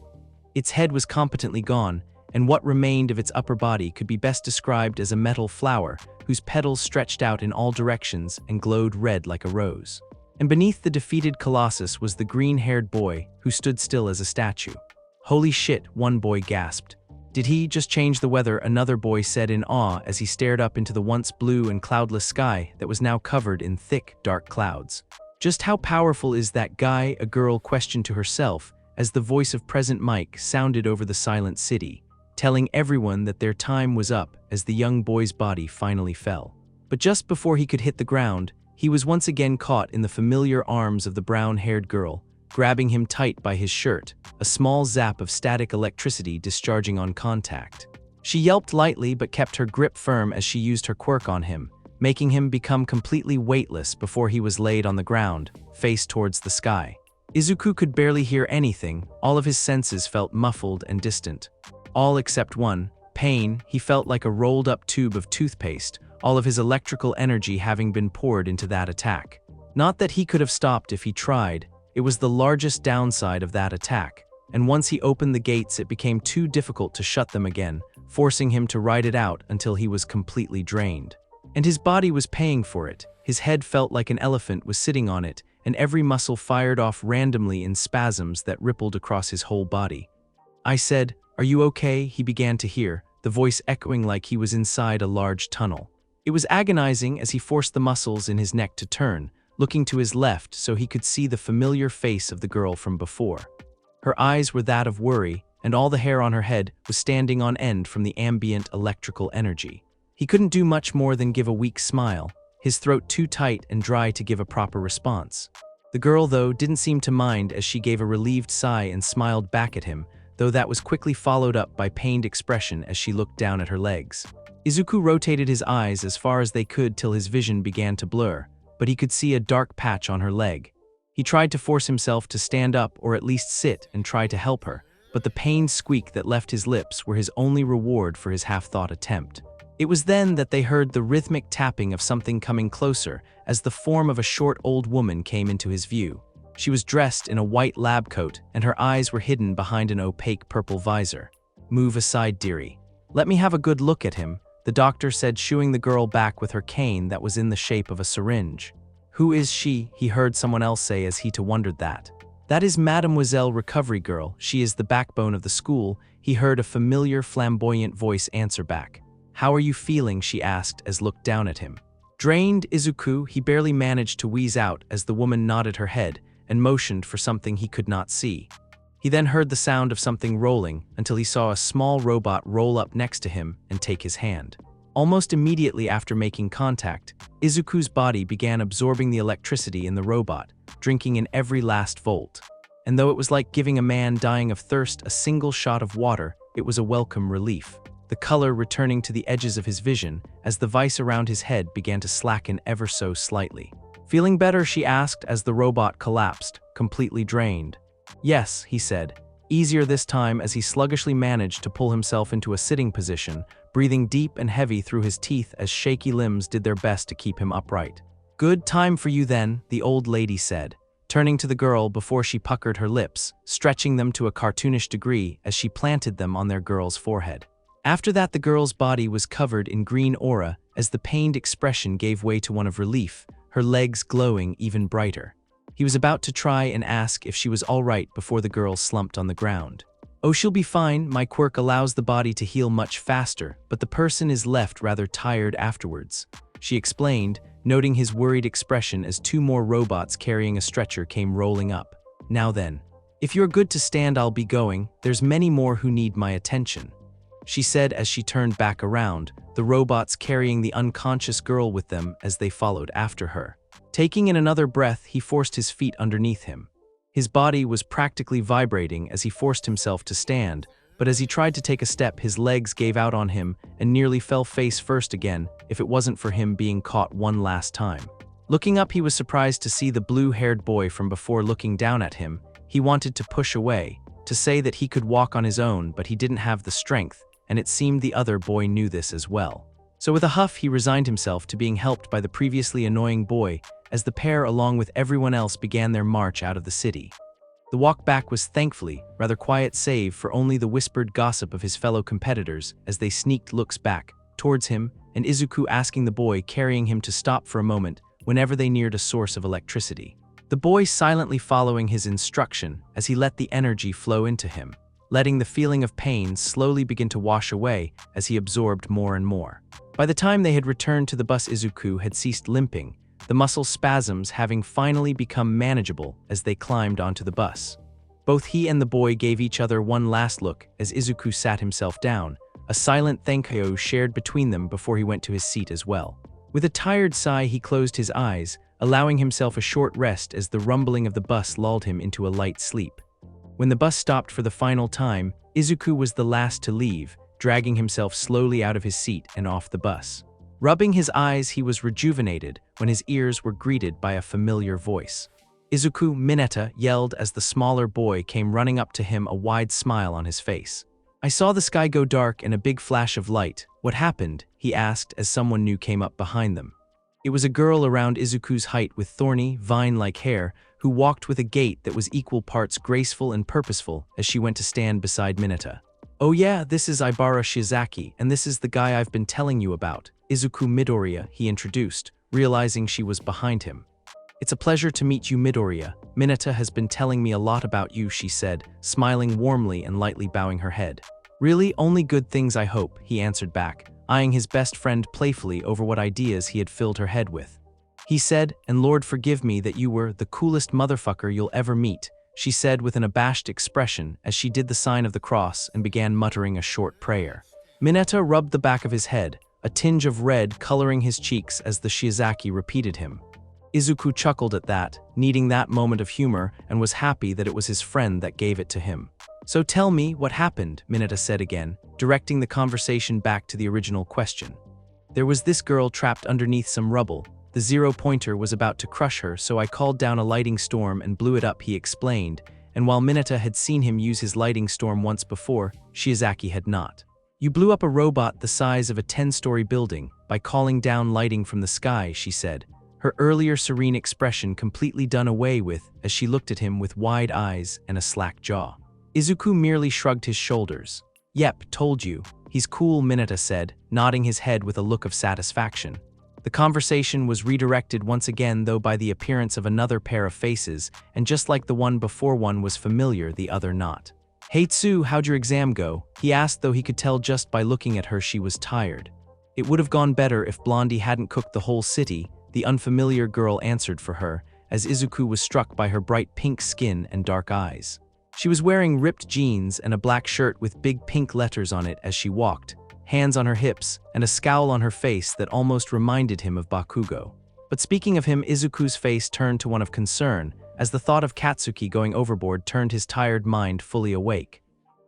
Its head was competently gone, and what remained of its upper body could be best described as a metal flower whose petals stretched out in all directions and glowed red like a rose. And beneath the defeated colossus was the green-haired boy who stood still as a statue. "Holy shit," one boy gasped. "Did he just change the weather?" another boy said in awe as he stared up into the once blue and cloudless sky that was now covered in thick, dark clouds. "Just how powerful is that guy?" a girl questioned to herself as the voice of Present Mike sounded over the silent city, telling everyone that their time was up as the young boy's body finally fell. But just before he could hit the ground, he was once again caught in the familiar arms of the brown-haired girl, grabbing him tight by his shirt, a small zap of static electricity discharging on contact. She yelped lightly but kept her grip firm as she used her quirk on him, making him become completely weightless before he was laid on the ground, face towards the sky. Izuku could barely hear anything, all of his senses felt muffled and distant. All except one, pain. He felt like a rolled-up tube of toothpaste, all of his electrical energy having been poured into that attack. Not that he could have stopped if he tried, it was the largest downside of that attack, and once he opened the gates it became too difficult to shut them again, forcing him to ride it out until he was completely drained. And his body was paying for it. His head felt like an elephant was sitting on it, and every muscle fired off randomly in spasms that rippled across his whole body. "I said, are you okay?" he began to hear, the voice echoing like he was inside a large tunnel. It was agonizing as he forced the muscles in his neck to turn, looking to his left so he could see the familiar face of the girl from before. Her eyes were that of worry, and all the hair on her head was standing on end from the ambient electrical energy. He couldn't do much more than give a weak smile, his throat too tight and dry to give a proper response. The girl, though, didn't seem to mind as she gave a relieved sigh and smiled back at him, though that was quickly followed up by pained expression as she looked down at her legs. Izuku rotated his eyes as far as they could till his vision began to blur, but he could see a dark patch on her leg. He tried to force himself to stand up or at least sit and try to help her, but the pained squeak that left his lips were his only reward for his half-thought attempt. It was then that they heard the rhythmic tapping of something coming closer as the form of a short old woman came into his view. She was dressed in a white lab coat and her eyes were hidden behind an opaque purple visor. "Move aside, dearie. Let me have a good look at him," the doctor said, shooing the girl back with her cane that was in the shape of a syringe. "Who is she?" he heard someone else say as he too wondered that. "That is Mademoiselle Recovery Girl. She is the backbone of the school," he heard a familiar flamboyant voice answer back. "How are you feeling?" she asked as looked down at him. "Drained, Izuku," he barely managed to wheeze out as the woman nodded her head and motioned for something he could not see. He then heard the sound of something rolling until he saw a small robot roll up next to him and take his hand. Almost immediately after making contact, Izuku's body began absorbing the electricity in the robot, drinking in every last volt. And though it was like giving a man dying of thirst a single shot of water, it was a welcome relief, the color returning to the edges of his vision as the vice around his head began to slacken ever so slightly. "Feeling better?" she asked as the robot collapsed, completely drained. "Yes," he said, easier this time as he sluggishly managed to pull himself into a sitting position, breathing deep and heavy through his teeth as shaky limbs did their best to keep him upright. "Good time for you then," the old lady said, turning to the girl before she puckered her lips, stretching them to a cartoonish degree as she planted them on their girl's forehead. After that, the girl's body was covered in green aura as the pained expression gave way to one of relief, her legs glowing even brighter. He was about to try and ask if she was all right before the girl slumped on the ground. "Oh, she'll be fine. My quirk allows the body to heal much faster, but the person is left rather tired afterwards," she explained, noting his worried expression as two more robots carrying a stretcher came rolling up. "Now then, if you're good to stand, I'll be going. There's many more who need my attention," she said as she turned back around, the robots carrying the unconscious girl with them as they followed after her. Taking in another breath, he forced his feet underneath him. His body was practically vibrating as he forced himself to stand, but as he tried to take a step, his legs gave out on him and nearly fell face first again if it wasn't for him being caught one last time. Looking up, he was surprised to see the blue-haired boy from before looking down at him. He wanted to push away, to say that he could walk on his own, but he didn't have the strength, and it seemed the other boy knew this as well. So with a huff, he resigned himself to being helped by the previously annoying boy as the pair, along with everyone else, began their march out of the city. The walk back was thankfully rather quiet, save for only the whispered gossip of his fellow competitors as they sneaked looks back towards him, and Izuku asking the boy carrying him to stop for a moment whenever they neared a source of electricity. The boy silently following his instruction as he let the energy flow into him, letting the feeling of pain slowly begin to wash away as he absorbed more and more. By the time they had returned to the bus, Izuku had ceased limping, the muscle spasms having finally become manageable as they climbed onto the bus. Both he and the boy gave each other one last look as Izuku sat himself down, a silent thank you shared between them before he went to his seat as well. With a tired sigh, he closed his eyes, allowing himself a short rest as the rumbling of the bus lulled him into a light sleep. When the bus stopped for the final time, Izuku was the last to leave, dragging himself slowly out of his seat and off the bus. Rubbing his eyes, he was rejuvenated when his ears were greeted by a familiar voice. "Izuku, Mineta," yelled as the smaller boy came running up to him, a wide smile on his face. "I saw the sky go dark and a big flash of light. What happened?" he asked as someone new came up behind them. It was a girl around Izuku's height with thorny, vine-like hair who walked with a gait that was equal parts graceful and purposeful as she went to stand beside Mineta. "Oh yeah, this is Ibara Shiozaki, and this is the guy I've been telling you about, Izuku Midoriya," he introduced, realizing she was behind him. "It's a pleasure to meet you, Midoriya. Mineta has been telling me a lot about you," she said, smiling warmly and lightly bowing her head. "Really, only good things, I hope," he answered back, eyeing his best friend playfully over what ideas he had filled her head with. He said, "And Lord forgive me that you were the coolest motherfucker you'll ever meet," she said with an abashed expression as she did the sign of the cross and began muttering a short prayer. Mineta rubbed the back of his head, a tinge of red coloring his cheeks as the Shiozaki repeated him. Izuku chuckled at that, needing that moment of humor, and was happy that it was his friend that gave it to him. "So tell me, what happened?" Mineta said again, directing the conversation back to the original question. "There was this girl trapped underneath some rubble. The zero-pointer was about to crush her, so I called down a lighting storm and blew it up," he explained, and while Mineta had seen him use his lighting storm once before, Shiozaki had not. "You blew up a robot the size of a 10-story building by calling down lighting from the sky," she said, her earlier serene expression completely done away with as she looked at him with wide eyes and a slack jaw. Izuku merely shrugged his shoulders. "Yep, told you. He's cool," Mineta said, nodding his head with a look of satisfaction. The conversation was redirected once again, though, by the appearance of another pair of faces, and just like the one before, one was familiar, the other not. "Hey Tsu, how'd your exam go?" he asked, though he could tell just by looking at her she was tired. "It would have gone better if Blondie hadn't cooked the whole city," the unfamiliar girl answered for her, as Izuku was struck by her bright pink skin and dark eyes. She was wearing ripped jeans and a black shirt with big pink letters on it as she walked, hands on her hips, and a scowl on her face that almost reminded him of Bakugo. But speaking of him, Izuku's face turned to one of concern, as the thought of Katsuki going overboard turned his tired mind fully awake.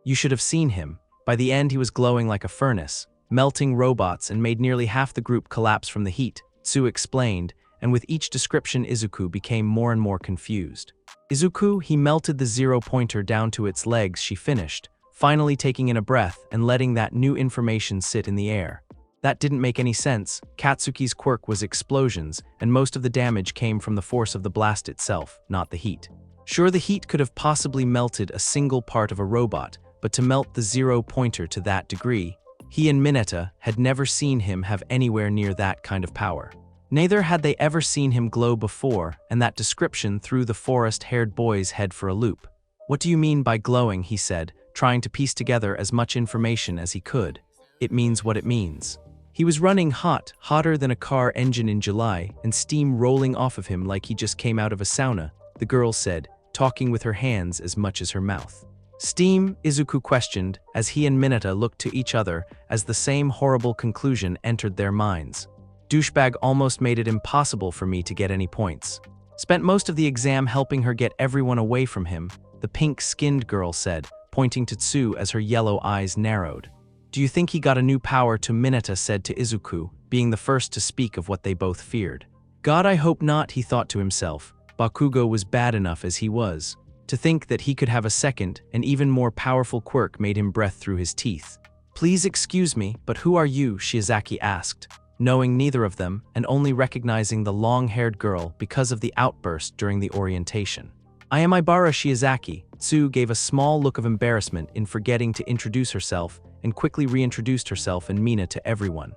You should have seen him. By the end, he was glowing like a furnace, melting robots, and made nearly half the group collapse from the heat, Tsu explained, and with each description Izuku became more and more confused. "Izuku, he melted the zero-pointer down to its legs," she finished, finally taking in a breath and letting that new information sit in the air. That didn't make any sense. Katsuki's quirk was explosions, and most of the damage came from the force of the blast itself, not the heat. Sure, the heat could have possibly melted a single part of a robot, but to melt the zero-pointer to that degree, He and Mineta had never seen him have anywhere near that kind of power. Neither had they ever seen him glow before, and that description threw the forest-haired boy's head for a loop. "What do you mean by glowing?" he said, trying to piece together as much information as he could. "It means what it means." He was running hot, hotter than a car engine in July, and steam rolling off of him like he just came out of a sauna, the girl said, talking with her hands as much as her mouth. "Steam?" Izuku questioned, as he and Mineta looked to each other as the same horrible conclusion entered their minds. "Douchebag almost made it impossible for me to get any points. Spent most of the exam helping her get everyone away from him," the pink-skinned girl said, pointing to Tsuyu as her yellow eyes narrowed. "Do you think he got a new power?" to Mineta said to Izuku, being the first to speak of what they both feared. "God, I hope not," he thought to himself. Bakugo was bad enough as he was. To think that he could have a second, and even more powerful quirk made him breath through his teeth. "Please excuse me, but who are you?" Shiozaki asked, knowing neither of them and only recognizing the long-haired girl because of the outburst during the orientation. "I am Ibara Shiozaki." Tsuyu gave a small look of embarrassment in forgetting to introduce herself and quickly reintroduced herself and Mina to everyone.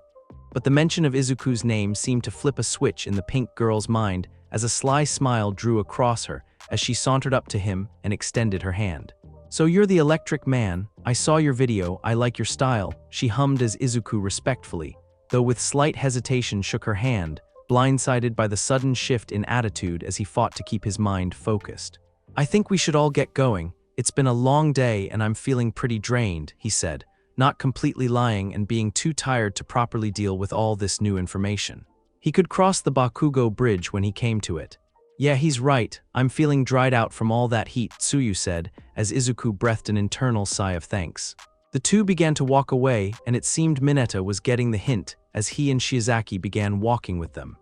But the mention of Izuku's name seemed to flip a switch in the pink girl's mind as a sly smile drew across her as she sauntered up to him and extended her hand. "So you're the electric man. I saw your video, I like your style," she hummed as Izuku respectfully, though with slight hesitation shook her hand, blindsided by the sudden shift in attitude as he fought to keep his mind focused. "I think we should all get going. It's been a long day and I'm feeling pretty drained," he said, not completely lying and being too tired to properly deal with all this new information. He could cross the Bakugo Bridge when he came to it. "Yeah, he's right. I'm feeling dried out from all that heat," Tsuyu said, as Izuku breathed an internal sigh of thanks. The two began to walk away, and it seemed Mineta was getting the hint as he and Shiozaki began walking with them.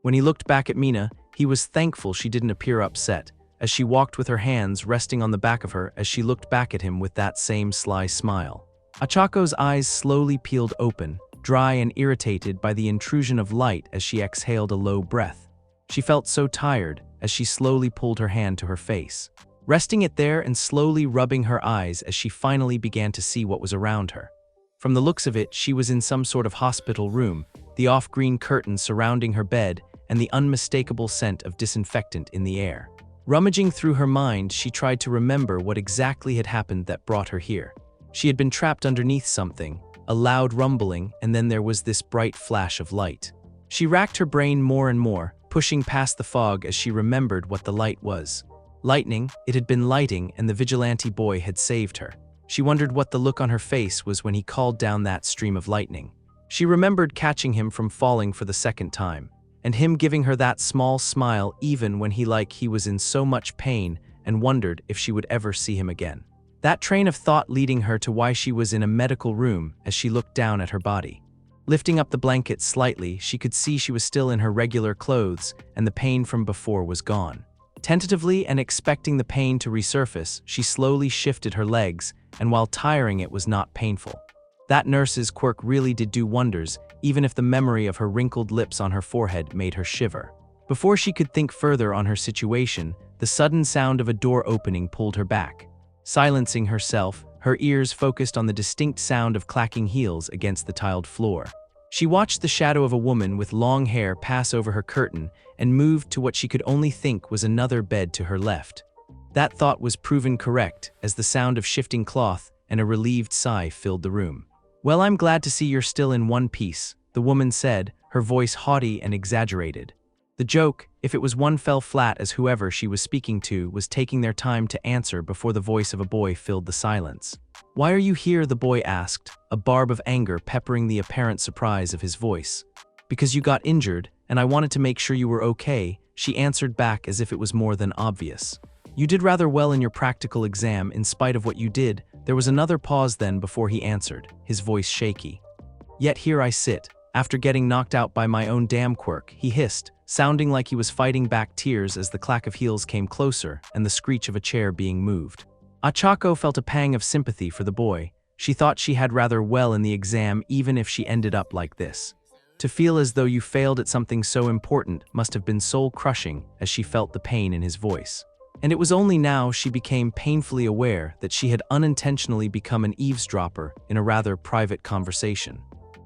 When he looked back at Mina, he was thankful she didn't appear upset, as she walked with her hands resting on the back of her as she looked back at him with that same sly smile. Achako's eyes slowly peeled open, dry and irritated by the intrusion of light as she exhaled a low breath. She felt so tired as she slowly pulled her hand to her face, resting it there and slowly rubbing her eyes as she finally began to see what was around her. From the looks of it, she was in some sort of hospital room, the off-green curtains surrounding her bed and the unmistakable scent of disinfectant in the air. Rummaging through her mind, she tried to remember what exactly had happened that brought her here. She had been trapped underneath something, a loud rumbling, and then there was this bright flash of light. She racked her brain more and more, pushing past the fog as she remembered what the light was. Lightning, it had been lighting, and the vigilante boy had saved her. She wondered what the look on her face was when he called down that stream of lightning. She remembered catching him from falling for the second time, and him giving her that small smile even when he was in so much pain, and wondered if she would ever see him again. That train of thought leading her to why she was in a medical room as she looked down at her body. Lifting up the blanket slightly, she could see she was still in her regular clothes, and the pain from before was gone. Tentatively and expecting the pain to resurface, she slowly shifted her legs, and while tiring it was not painful. That nurse's quirk really did do wonders, even if the memory of her wrinkled lips on her forehead made her shiver. Before she could think further on her situation, the sudden sound of a door opening pulled her back. Silencing herself, her ears focused on the distinct sound of clacking heels against the tiled floor. She watched the shadow of a woman with long hair pass over her curtain and moved to what she could only think was another bed to her left. That thought was proven correct as the sound of shifting cloth and a relieved sigh filled the room. "Well, I'm glad to see you're still in one piece," the woman said, her voice haughty and exaggerated. The joke, if it was one, fell flat as whoever she was speaking to was taking their time to answer before the voice of a boy filled the silence. "Why are you here?" the boy asked, a barb of anger peppering the apparent surprise of his voice. "Because you got injured, and I wanted to make sure you were okay," she answered back as if it was more than obvious. "You did rather well in your practical exam in spite of what you did." There was another pause then before he answered, his voice shaky. "Yet here I sit, after getting knocked out by my own damn quirk," he hissed, sounding like he was fighting back tears as the clack of heels came closer and the screech of a chair being moved. Achako felt a pang of sympathy for the boy. She thought she had rather well in the exam even if she ended up like this. To feel as though you failed at something so important must have been soul-crushing as she felt the pain in his voice. And it was only now she became painfully aware that she had unintentionally become an eavesdropper in a rather private conversation.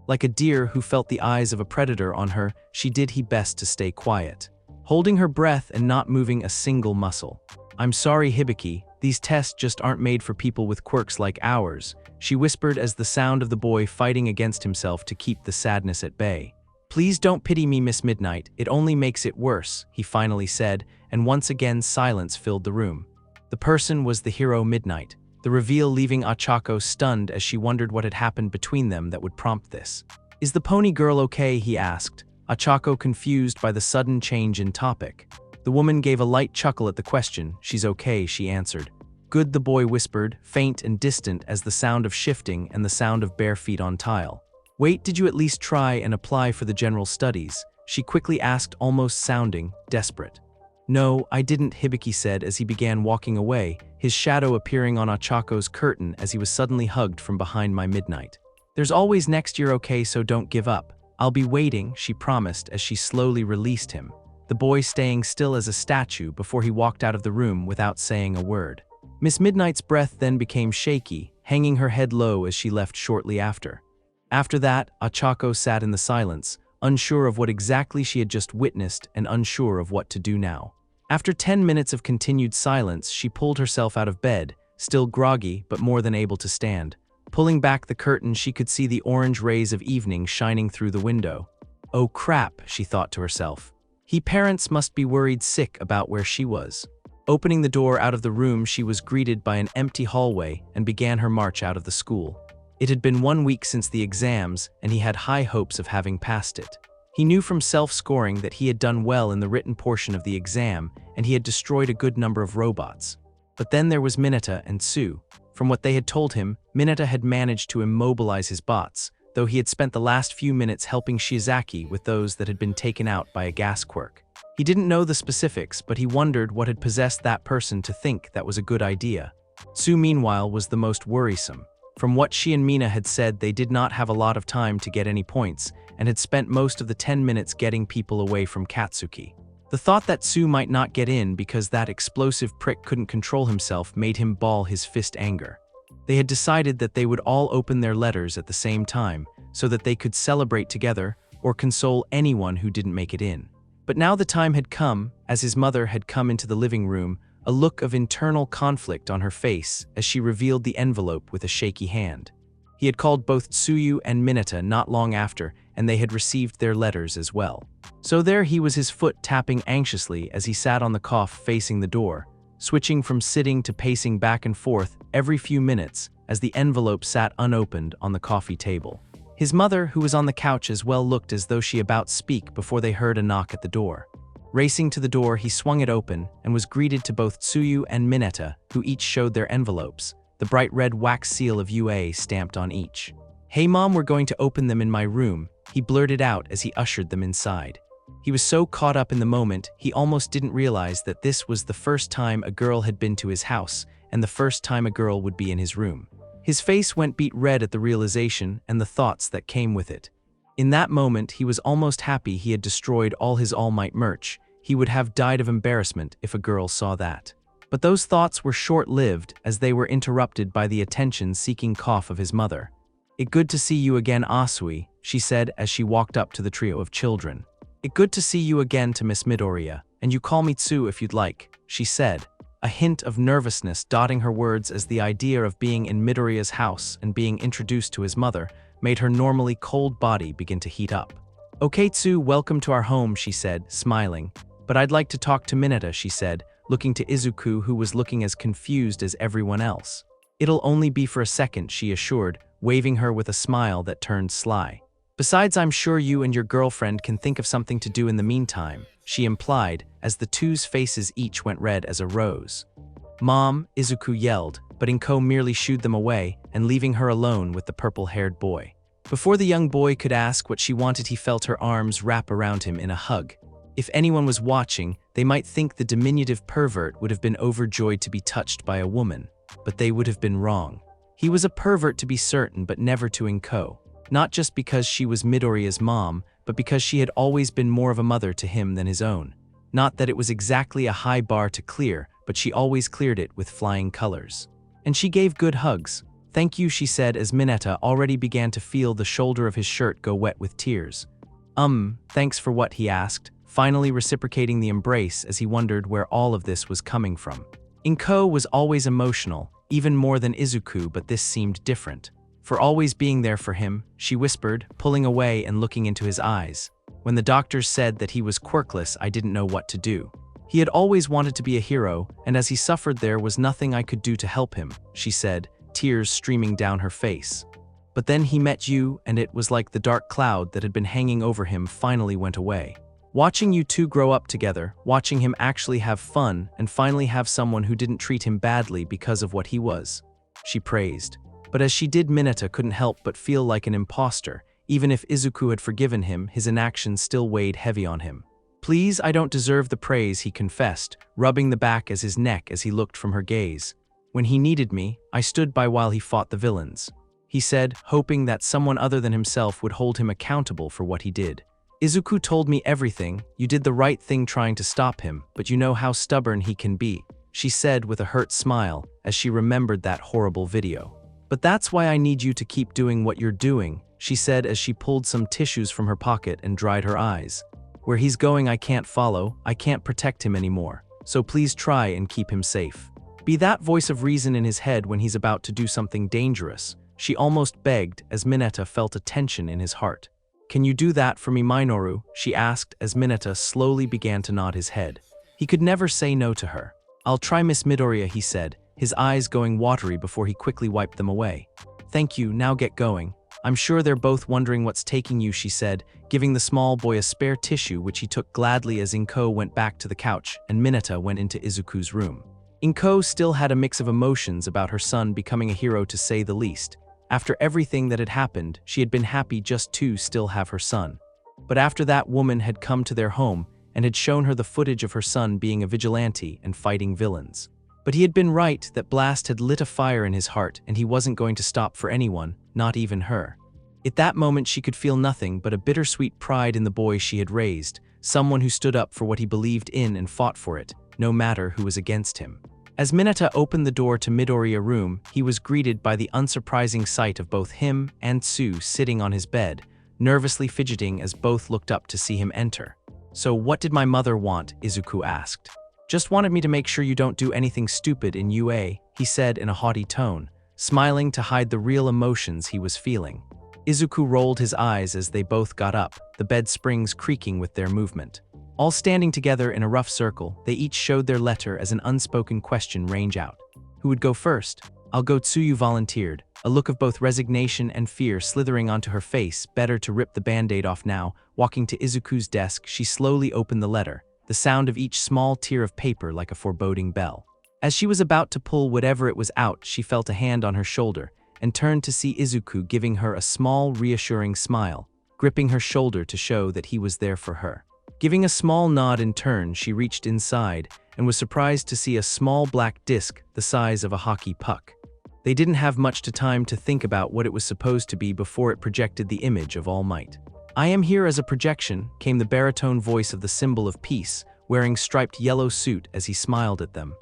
Like a deer who felt the eyes of a predator on her, she did her best to stay quiet, holding her breath and not moving a single muscle. "I'm sorry, Hibiki, these tests just aren't made for people with quirks like ours," she whispered as the sound of the boy fighting against himself to keep the sadness at bay. "Please don't pity me, Miss Midnight, it only makes it worse," he finally said, and once again silence filled the room. The person was the hero Midnight, the reveal leaving Ochako stunned as she wondered what had happened between them that would prompt this. "Is the pony girl okay?" he asked, Ochako confused by the sudden change in topic. The woman gave a light chuckle at the question. "She's okay," she answered. "Good," the boy whispered, faint and distant as the sound of shifting and the sound of bare feet on tile. "Wait, did you at least try and apply for the general studies?" she quickly asked, almost sounding desperate. "No, I didn't," Hibiki said as he began walking away, his shadow appearing on Ochako's curtain as he was suddenly hugged from behind my Midnight. "There's always next year, okay, so don't give up. I'll be waiting," she promised as she slowly released him, the boy staying still as a statue before he walked out of the room without saying a word. Miss Midnight's breath then became shaky, hanging her head low as she left shortly after. After that, Ochako sat in the silence, unsure of what exactly she had just witnessed and unsure of what to do now. After 10 minutes of continued silence, she pulled herself out of bed, still groggy but more than able to stand. Pulling back the curtain, she could see the orange rays of evening shining through the window. "Oh crap," she thought to herself. He parents must be worried sick about where she was. Opening the door out of the room, she was greeted by an empty hallway and began her march out of the school. It had been 1 week since the exams, and he had high hopes of having passed it. He knew from self-scoring that he had done well in the written portion of the exam, and he had destroyed a good number of robots. But then there was Mineta and Tsuyu. From what they had told him, Mineta had managed to immobilize his bots, though he had spent the last few minutes helping Shiozaki with those that had been taken out by a gas quirk. He didn't know the specifics, but he wondered what had possessed that person to think that was a good idea. Tsuyu, meanwhile, was the most worrisome. From what she and Mina had said, they did not have a lot of time to get any points, and had spent most of the 10 minutes getting people away from Katsuki. The thought that Tsuyu might not get in because that explosive prick couldn't control himself made him ball his fist anger. They had decided that they would all open their letters at the same time, so that they could celebrate together or console anyone who didn't make it in. But now the time had come, as his mother had come into the living room, a look of internal conflict on her face as she revealed the envelope with a shaky hand. He had called both Tsuyu and Mineta not long after, and they had received their letters as well. So there he was, his foot tapping anxiously as he sat on the couch facing the door, switching from sitting to pacing back and forth every few minutes as the envelope sat unopened on the coffee table. His mother, who was on the couch as well, looked as though she about speak before they heard a knock at the door. Racing to the door, he swung it open and was greeted to both Tsuyu and Mineta, who each showed their envelopes, the bright red wax seal of UA stamped on each. "Hey Mom, we're going to open them in my room," he blurted out as he ushered them inside. He was so caught up in the moment, he almost didn't realize that this was the first time a girl had been to his house, and the first time a girl would be in his room. His face went beet red at the realization and the thoughts that came with it. In that moment, he was almost happy he had destroyed all his All Might merch. He would have died of embarrassment if a girl saw that. But those thoughts were short-lived as they were interrupted by the attention-seeking cough of his mother. "It good to see you again, Asui," she said as she walked up to the trio of children. "It good to see you again to Miss Midoriya, and you call me Tsuyu if you'd like," she said, a hint of nervousness dotting her words as the idea of being in Midoriya's house and being introduced to his mother made her normally cold body begin to heat up. "Okay Tsuyu, welcome to our home," she said, smiling. "But I'd like to talk to Mineta," she said, looking to Izuku, who was looking as confused as everyone else. "It'll only be for a second," she assured, waving her with a smile that turned sly. "Besides, I'm sure you and your girlfriend can think of something to do in the meantime," she implied, as the two's faces each went red as a rose. "Mom," Izuku yelled, but Inko merely shooed them away and leaving her alone with the purple-haired boy. Before the young boy could ask what she wanted, he felt her arms wrap around him in a hug. If anyone was watching, they might think the diminutive pervert would have been overjoyed to be touched by a woman, but they would have been wrong. He was a pervert to be certain, but never to Inko. Not just because she was Midoriya's mom, but because she had always been more of a mother to him than his own. Not that it was exactly a high bar to clear, but she always cleared it with flying colors. And she gave good hugs. "Thank you," she said as Mineta already began to feel the shoulder of his shirt go wet with tears. Thanks for what?" he asked, finally reciprocating the embrace as he wondered where all of this was coming from. inKo was always emotional, even more than Izuku, but this seemed different. For always being there for him, she whispered, pulling away and looking into his eyes. "When the doctors said that he was quirkless, I didn't know what to do. He had always wanted to be a hero, and as he suffered there was nothing I could do to help him," she said, tears streaming down her face. "But then he met you, and it was like the dark cloud that had been hanging over him finally went away. Watching you two grow up together, watching him actually have fun, and finally have someone who didn't treat him badly because of what he was," she praised. But as she did, Mineta couldn't help but feel like an imposter. Even if Izuku had forgiven him, his inactions still weighed heavy on him. "Please, I don't deserve the praise," he confessed, rubbing the back of his neck as he looked from her gaze. "When he needed me, I stood by while he fought the villains," he said, hoping that someone other than himself would hold him accountable for what he did. "Izuku told me everything. You did the right thing trying to stop him, but you know how stubborn he can be," she said with a hurt smile as she remembered that horrible video. "But that's why I need you to keep doing what you're doing," she said as she pulled some tissues from her pocket and dried her eyes. "Where he's going I can't follow, I can't protect him anymore, so please try and keep him safe. Be that voice of reason in his head when he's about to do something dangerous," she almost begged as Mineta felt a tension in his heart. "Can you do that for me, Minoru?" she asked as Mineta slowly began to nod his head. He could never say no to her. "I'll try, Miss Midoriya," he said, his eyes going watery before he quickly wiped them away. "Thank you, now get going. I'm sure they're both wondering what's taking you," she said, giving the small boy a spare tissue which he took gladly as inKo went back to the couch and Mineta went into Izuku's room. inKo still had a mix of emotions about her son becoming a hero, to say the least. After everything that had happened, she had been happy just to still have her son. But after that woman had come to their home and had shown her the footage of her son being a vigilante and fighting villains. But he had been right that Blast had lit a fire in his heart and he wasn't going to stop for anyone, not even her. At that moment she could feel nothing but a bittersweet pride in the boy she had raised, someone who stood up for what he believed in and fought for it, no matter who was against him. As Mineta opened the door to Midoriya's room, he was greeted by the unsurprising sight of both him and Tsuyu sitting on his bed, nervously fidgeting as both looked up to see him enter. "So what did my mother want?" Izuku asked. "Just wanted me to make sure you don't do anything stupid in UA," he said in a haughty tone, smiling to hide the real emotions he was feeling. Izuku rolled his eyes as they both got up, the bed springs creaking with their movement. All standing together in a rough circle, they each showed their letter as an unspoken question rang out. "Who would go first?" "I'll go," Tsuyu volunteered, a look of both resignation and fear slithering onto her face. Better to rip the band-aid off now. Walking to Izuku's desk, she slowly opened the letter, the sound of each small tear of paper like a foreboding bell. As she was about to pull whatever it was out, she felt a hand on her shoulder and turned to see Izuku giving her a small, reassuring smile, gripping her shoulder to show that he was there for her. Giving a small nod in turn, she reached inside and was surprised to see a small black disc the size of a hockey puck. They didn't have much time to think about what it was supposed to be before it projected the image of All Might. "I am here as a projection," came the baritone voice of the symbol of peace, wearing striped yellow suit as he smiled at them.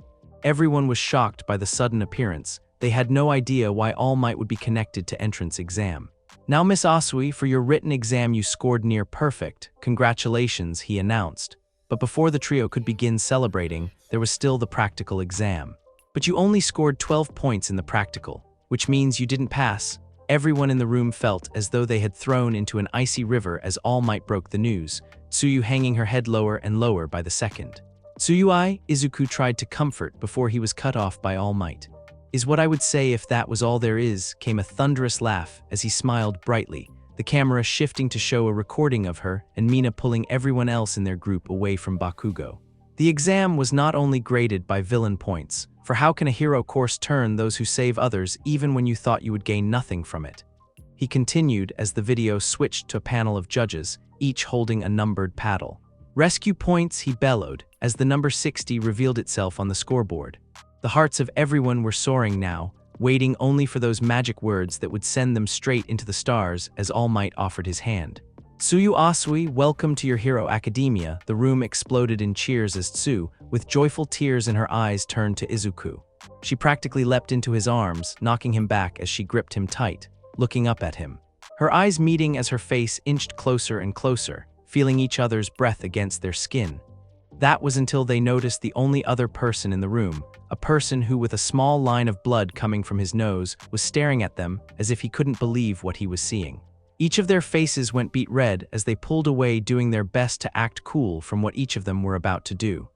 Everyone was shocked by the sudden appearance. They had no idea why All Might would be connected to entrance exam. "Now Miss Asui, for your written exam you scored near perfect. Congratulations," he announced. But before the trio could begin celebrating, there was still the practical exam. "But you only scored 12 points in the practical, which means you didn't pass." Everyone in the room felt as though they had thrown into an icy river as All Might broke the news, Tsuyu hanging her head lower and lower by the second. "Tsuyu-ai," Izuku tried to comfort before he was cut off by All Might. "Is what I would say if that was all there is," came a thunderous laugh as he smiled brightly, the camera shifting to show a recording of her and Mina pulling everyone else in their group away from Bakugo. The exam was not only graded by villain points, for how can a hero course turn those who save others even when you thought you would gain nothing from it? He continued as the video switched to a panel of judges, each holding a numbered paddle. "Rescue points," he bellowed, as the number 60 revealed itself on the scoreboard. The hearts of everyone were soaring now, waiting only for those magic words that would send them straight into the stars as All Might offered his hand. Tsuyu Asui, welcome to your hero academia. The room exploded in cheers as Tsu, with joyful tears in her eyes, turned to Izuku. She practically leapt into his arms, knocking him back as she gripped him tight, looking up at him. Her eyes meeting as her face inched closer and closer, feeling each other's breath against their skin. That was until they noticed the only other person in the room, a person who, with a small line of blood coming from his nose, was staring at them as if he couldn't believe what he was seeing. Each of their faces went beet red as they pulled away, doing their best to act cool from what each of them were about to do.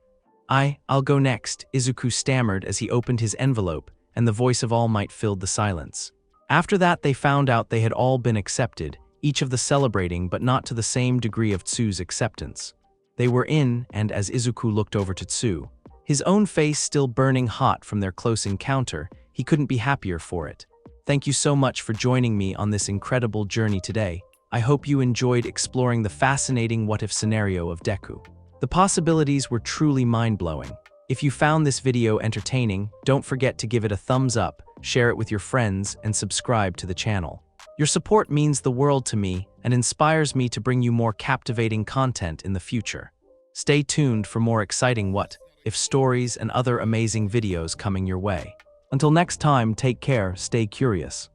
I'll go next, Izuku stammered as he opened his envelope, and the voice of All Might filled the silence. After that, they found out they had all been accepted, each of the celebrating, but not to the same degree of Tsu's acceptance. They were in, and as Izuku looked over to Tsu, his own face still burning hot from their close encounter, he couldn't be happier for it. Thank you so much for joining me on this incredible journey today. I hope you enjoyed exploring the fascinating what-if scenario of Deku. The possibilities were truly mind-blowing. If you found this video entertaining, don't forget to give it a thumbs up, share it with your friends, and subscribe to the channel. Your support means the world to me and inspires me to bring you more captivating content in the future. Stay tuned for more exciting what-if stories and other amazing videos coming your way. Until next time, take care, stay curious.